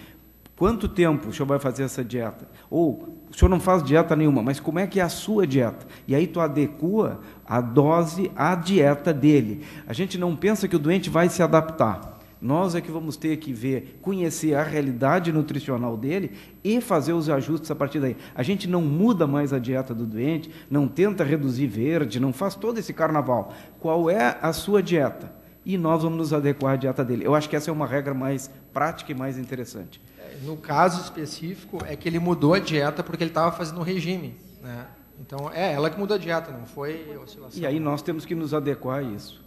quanto tempo o senhor vai fazer essa dieta. Ou o senhor não faz dieta nenhuma, mas como é que é a sua dieta? E aí tu adequa a dose à dieta dele. A gente não pensa que o doente vai se adaptar. Nós é que vamos ter que conhecer a realidade nutricional dele e fazer os ajustes a partir daí. A gente não muda mais a dieta do doente, não tenta reduzir verde, não faz todo esse carnaval. Qual é a sua dieta? E nós vamos nos adequar à dieta dele. Eu acho que essa é uma regra mais prática e mais interessante. No caso específico, é que ele mudou a dieta porque ele estava fazendo um regime, né? Então, ela que mudou a dieta, não foi oscilação. E aí nós temos que nos adequar a isso.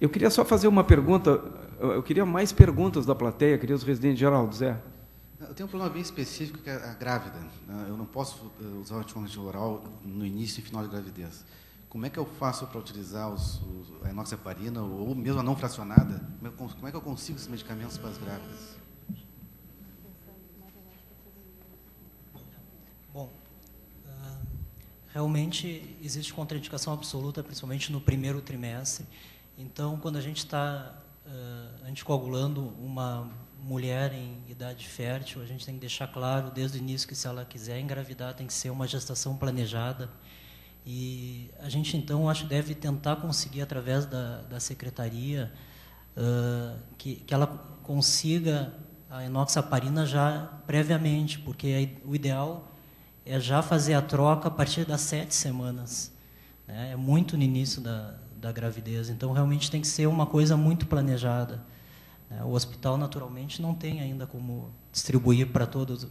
Eu queria só fazer uma pergunta, eu queria mais perguntas da plateia, queria os residentes. Geraldo, Zé. Eu tenho um problema bem específico, que é a grávida. Eu não posso usar o anticoagulante oral no início e final de gravidez. Como é que eu faço para utilizar a enoxaparina ou mesmo a não fracionada? Como é que eu consigo esses medicamentos para as grávidas? Bom, realmente existe contraindicação absoluta, principalmente no primeiro trimestre. Então, quando a gente está anticoagulando uma mulher em idade fértil, a gente tem que deixar claro desde o início que, se ela quiser engravidar, tem que ser uma gestação planejada. E a gente, então, acho que deve tentar conseguir, através da secretaria, que ela consiga a enoxaparina já previamente, porque o ideal é já fazer a troca a partir das 7 semanas. Né? É muito no início da gravidez, então realmente tem que ser uma coisa muito planejada. O hospital, naturalmente, não tem ainda como distribuir para todos,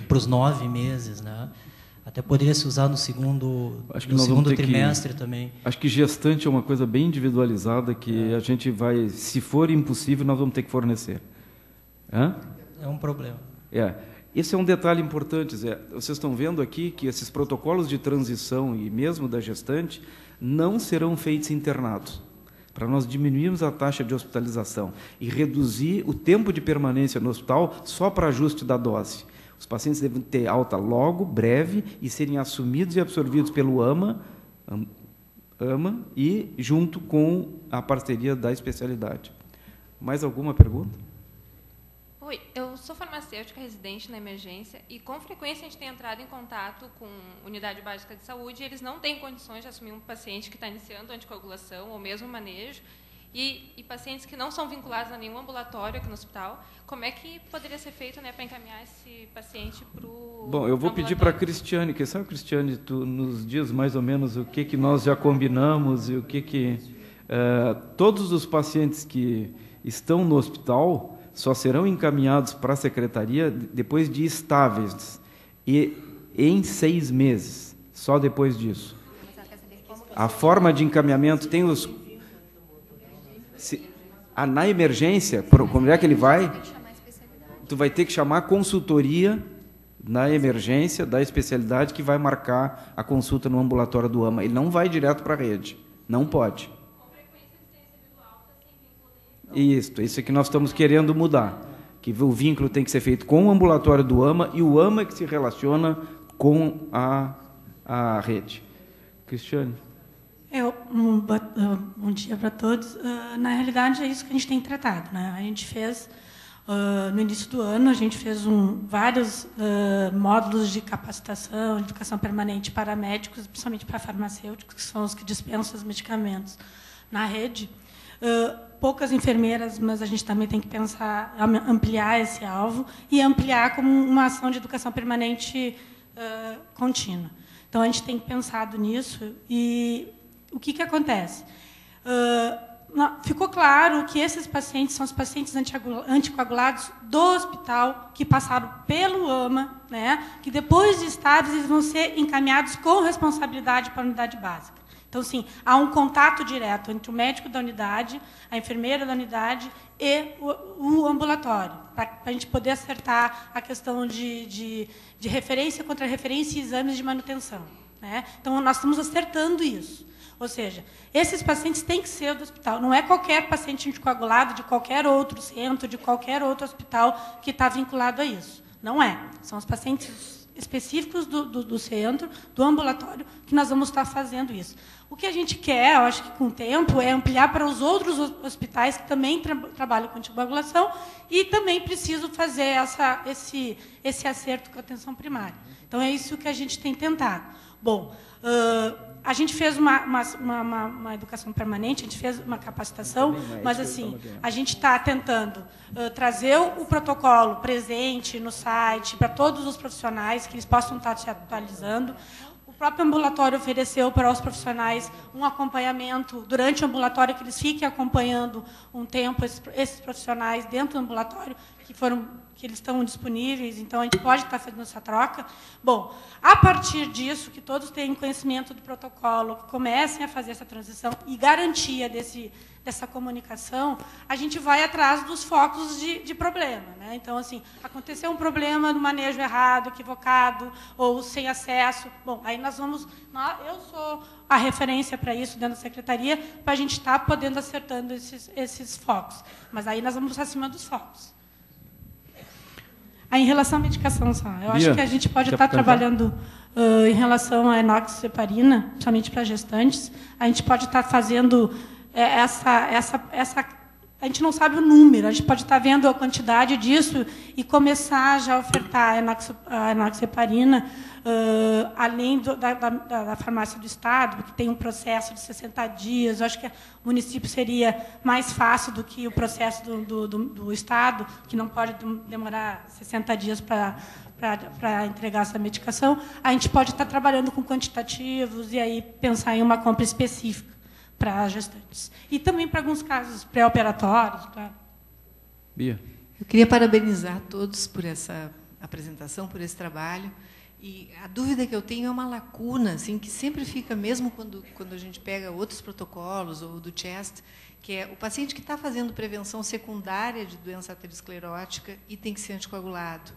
para os 9 meses, né? Até poderia se usar no segundo trimestre também. Acho que gestante é uma coisa bem individualizada que a gente vai, se for impossível, nós vamos ter que fornecer. É um problema. Esse é um detalhe importante, Zé. Vocês estão vendo aqui que esses protocolos de transição e mesmo da gestante não serão feitos internados, para nós diminuirmos a taxa de hospitalização e reduzir o tempo de permanência no hospital só para ajuste da dose. Os pacientes devem ter alta logo, breve, e serem assumidos e absorvidos pelo AMA e junto com a parceria da especialidade. Mais alguma pergunta? Oi, eu sou farmacêutica residente na emergência e, com frequência, a gente tem entrado em contato com unidade básica de saúde e eles não têm condições de assumir um paciente que está iniciando anticoagulação ou mesmo manejo e pacientes que não são vinculados a nenhum ambulatório aqui no hospital. Como é que poderia ser feito, né, para encaminhar esse paciente para o Bom, eu vou pedir para a Cristiane, que sabe, Cristiane, tu nos diz mais ou menos o que nós já combinamos e o que todos os pacientes que estão no hospital só serão encaminhados para a secretaria depois de estáveis e em 6 meses, só depois disso. A forma de encaminhamento tem os... Na emergência, como é que ele vai? Tu vai ter que chamar a consultoria na emergência da especialidade que vai marcar a consulta no ambulatório do AMA. Ele não vai direto para a rede. Não pode. Isso é que nós estamos querendo mudar. Que o vínculo tem que ser feito com o ambulatório do AMA e o AMA que se relaciona com a rede. Cristiane. Bom dia para todos. Na realidade, é isso que a gente tem tratado, né? A gente fez, no início do ano, a gente fez vários módulos de capacitação, educação permanente para médicos, principalmente para farmacêuticos, que são os que dispensam os medicamentos na rede. Poucas enfermeiras, mas a gente também tem que pensar ampliar esse alvo e ampliar como uma ação de educação permanente contínua. Então, a gente tem pensado nisso e o que acontece? Ficou claro que esses pacientes são os pacientes anticoagulados do hospital que passaram pelo AMA, né, que depois de estáveis eles vão ser encaminhados com responsabilidade para a unidade básica. Então, sim, há um contato direto entre o médico da unidade, a enfermeira da unidade e o ambulatório, para a gente poder acertar a questão de referência contra referência e exames de manutenção, né? Então, nós estamos acertando isso. Ou seja, esses pacientes têm que ser do hospital. Não é qualquer paciente anticoagulado de qualquer outro centro, de qualquer outro hospital que está vinculado a isso. Não é. São os pacientes específicos do centro, do ambulatório, que nós vamos estar fazendo isso. O que a gente quer, eu acho que com o tempo, é ampliar para os outros hospitais que também trabalham com anticoagulação e também precisam fazer esse acerto com a atenção primária. Então, é isso que a gente tem tentado. Bom, a gente fez uma educação permanente, a gente fez uma capacitação, mas, assim, a gente está tentando trazer o protocolo presente no site para todos os profissionais, que eles possam estar se atualizando. O próprio ambulatório ofereceu para os profissionais um acompanhamento durante o ambulatório, que eles fiquem acompanhando um tempo esses profissionais dentro do ambulatório, que eles estão disponíveis, então a gente pode estar fazendo essa troca. Bom, a partir disso, que todos tenham conhecimento do protocolo, que comecem a fazer essa transição e garantia dessa comunicação, a gente vai atrás dos focos de problema, né? Então, assim, aconteceu um problema no manejo errado, equivocado, ou sem acesso. Bom, aí eu sou a referência para isso dentro da secretaria, para a gente estar podendo acertando esses focos. Mas aí nós vamos acima dos focos. Em relação à medicação, só, eu acho que a gente pode estar trabalhando em relação à enoxaparina, somente para gestantes. A gente pode estar fazendo a gente não sabe o número, a gente pode estar vendo a quantidade disso e começar já a ofertar a enoxaparina, além da farmácia do Estado, que tem um processo de 60 dias. Eu acho que o município seria mais fácil do que o processo do Estado, que não pode demorar 60 dias para entregar essa medicação. A gente pode estar trabalhando com quantitativos e aí pensar em uma compra específica para gestantes. E também para alguns casos pré-operatórios, claro. Bia. Eu queria parabenizar todos por essa apresentação, por esse trabalho. E a dúvida que eu tenho é uma lacuna, assim, que sempre fica, mesmo quando a gente pega outros protocolos, ou do CHEST, que é o paciente que está fazendo prevenção secundária de doença aterosclerótica e tem que ser anticoagulado.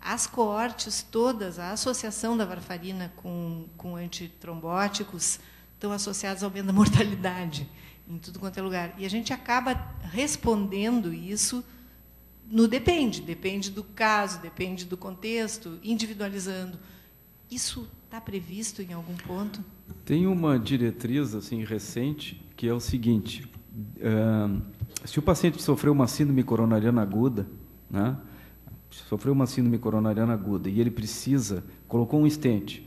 As coortes todas, a associação da varfarina com antitrombóticos, estão associados ao aumento da mortalidade em tudo quanto é lugar. E a gente acaba respondendo isso no depende do caso, depende do contexto, individualizando. Isso está previsto em algum ponto? Tem uma diretriz assim recente que é o seguinte: se o paciente sofreu uma síndrome coronariana aguda, né, e ele colocou um stent,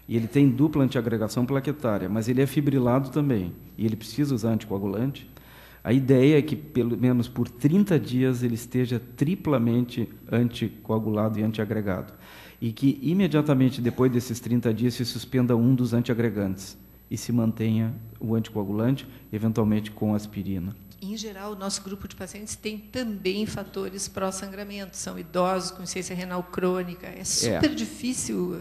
e ele tem dupla antiagregação plaquetária, mas ele é fibrilado também, e ele precisa usar anticoagulante, a ideia é que, pelo menos por 30 dias, ele esteja triplamente anticoagulado e antiagregado, e que, imediatamente depois desses 30 dias, se suspenda um dos antiagregantes e se mantenha o anticoagulante, eventualmente com aspirina. Em geral, o nosso grupo de pacientes tem também fatores pró-sangramento. São idosos com insuficiência renal crônica. É super difícil.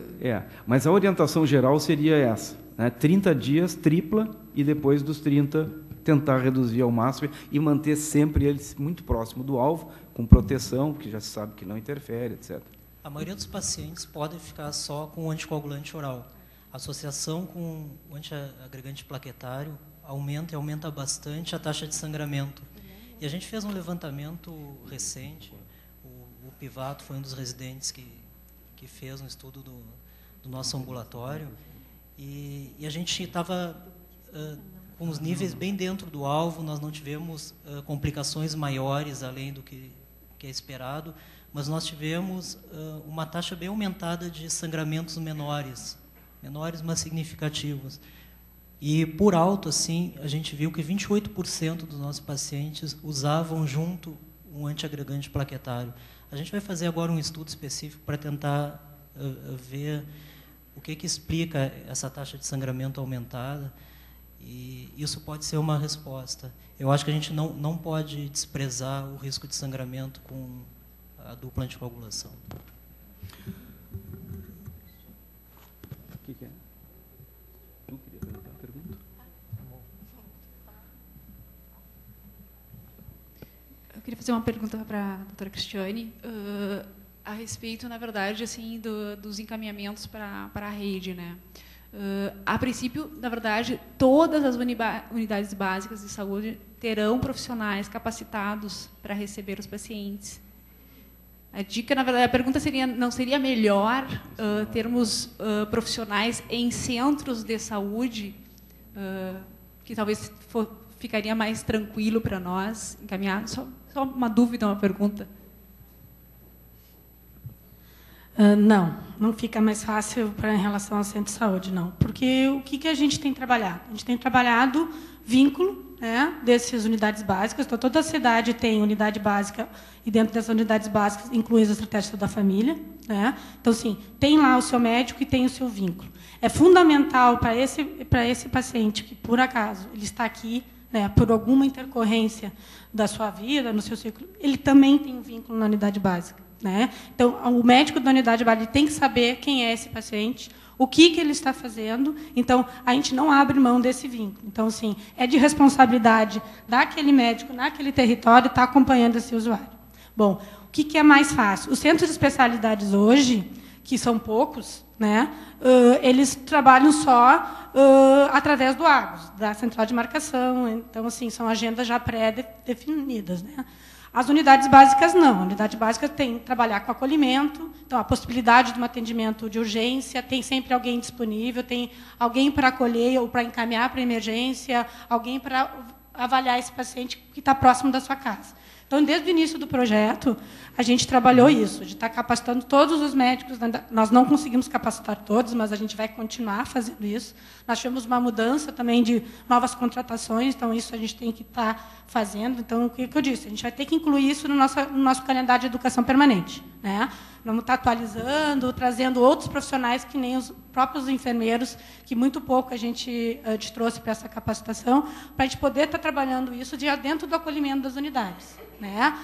Mas a orientação geral seria essa. né? 30 dias, tripla, e depois dos 30, tentar reduzir ao máximo e manter sempre eles muito próximo do alvo, com proteção, que já se sabe que não interfere, etc. A maioria dos pacientes pode ficar só com o anticoagulante oral. A associação com o antiagregante plaquetário aumenta bastante a taxa de sangramento. E a gente fez um levantamento recente, o Pivato foi um dos residentes que fez um estudo do nosso ambulatório, e a gente estava com os níveis bem dentro do alvo, nós não tivemos complicações maiores além do que é esperado, mas nós tivemos uma taxa bem aumentada de sangramentos menores, mas significativos. E, por alto, assim, a gente viu que 28% dos nossos pacientes usavam junto um antiagregante plaquetário. A gente vai fazer agora um estudo específico para tentar ver o que explica essa taxa de sangramento aumentada, e isso pode ser uma resposta. Eu acho que a gente não pode desprezar o risco de sangramento com a dupla anticoagulação. O que é? Tu queria perguntar a pergunta? Eu queria fazer uma pergunta para a doutora Cristiane, a respeito, na verdade, assim, dos encaminhamentos para a rede, né? A princípio, na verdade, todas as unidades básicas de saúde terão profissionais capacitados para receber os pacientes. A dica, na verdade, a pergunta seria: não seria melhor termos profissionais em centros de saúde, que talvez ficaria mais tranquilo para nós encaminhar? Só uma dúvida, uma pergunta. Não fica mais fácil em relação ao centro de saúde, não. Porque o que a gente tem trabalhado? A gente tem trabalhado vínculo, né, dessas unidades básicas. Então, toda a cidade tem unidade básica, e dentro dessas unidades básicas inclui as estratégias da família, né? Então, sim, tem lá o seu médico e tem o seu vínculo. É fundamental para esse paciente que, por acaso, ele está aqui, né, por alguma intercorrência da sua vida, no seu ciclo, ele também tem um vínculo na unidade básica, né? Então, o médico da unidade básica tem que saber quem é esse paciente, o que ele está fazendo. Então, a gente não abre mão desse vínculo. Então, assim, é de responsabilidade daquele médico, naquele território, estar acompanhando esse usuário. Bom, o que é mais fácil? Os centros de especialidades hoje, que são poucos, né, eles trabalham só através do AGOS, da central de marcação. Então, assim, são agendas já pré-definidas, né? As unidades básicas, não. A unidade básica tem que trabalhar com acolhimento, então a possibilidade de um atendimento de urgência, tem sempre alguém disponível, tem alguém para acolher ou para encaminhar para a emergência, alguém para avaliar esse paciente que está próximo da sua casa. Então, desde o início do projeto, a gente trabalhou isso, de estar capacitando todos os médicos. Nós não conseguimos capacitar todos, mas a gente vai continuar fazendo isso. Nós tivemos uma mudança também de novas contratações, então isso a gente tem que estar fazendo. Então, o que eu disse? A gente vai ter que incluir isso no nosso calendário de educação permanente, né? Vamos estar atualizando, trazendo outros profissionais, que nem os próprios enfermeiros, que muito pouco a gente te trouxe para essa capacitação, para a gente poder estar trabalhando isso já dentro do acolhimento das unidades, né?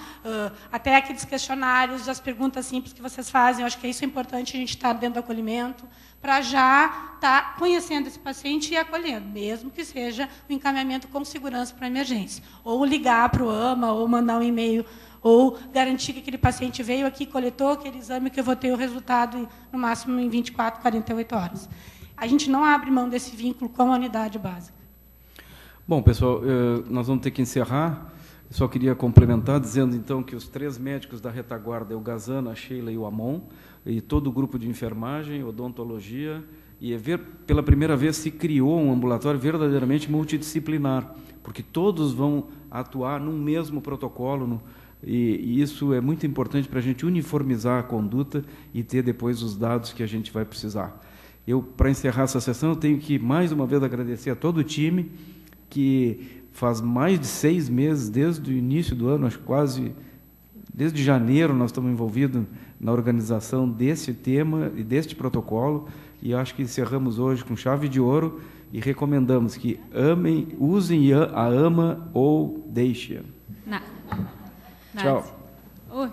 Até aqueles questionários, as perguntas simples que vocês fazem, eu acho que isso é importante, a gente estar dentro do acolhimento, para já estar conhecendo esse paciente e acolhendo, mesmo que seja o encaminhamento com segurança para a emergência. Ou ligar para o AMA, ou mandar um e-mail, ou garantir que aquele paciente veio aqui, coletou aquele exame, que eu vou ter o resultado no máximo em 24, 48 horas. A gente não abre mão desse vínculo com a unidade básica. Bom, pessoal, nós vamos ter que encerrar. Eu só queria complementar, dizendo, então, que os 3 médicos da retaguarda, o Gazana, a Sheila e o Amon, e todo o grupo de enfermagem, odontologia, e pela primeira vez se criou um ambulatório verdadeiramente multidisciplinar, porque todos vão atuar num mesmo protocolo, e isso é muito importante para a gente uniformizar a conduta e ter depois os dados que a gente vai precisar. Para encerrar essa sessão, eu tenho que, mais uma vez, agradecer a todo o time, que faz mais de 6 meses, desde o início do ano, acho que quase desde janeiro, nós estamos envolvidos na organização desse tema e deste protocolo, e acho que encerramos hoje com chave de ouro e recomendamos que amem, usem a AMA ou deixem. Tchau. Oi.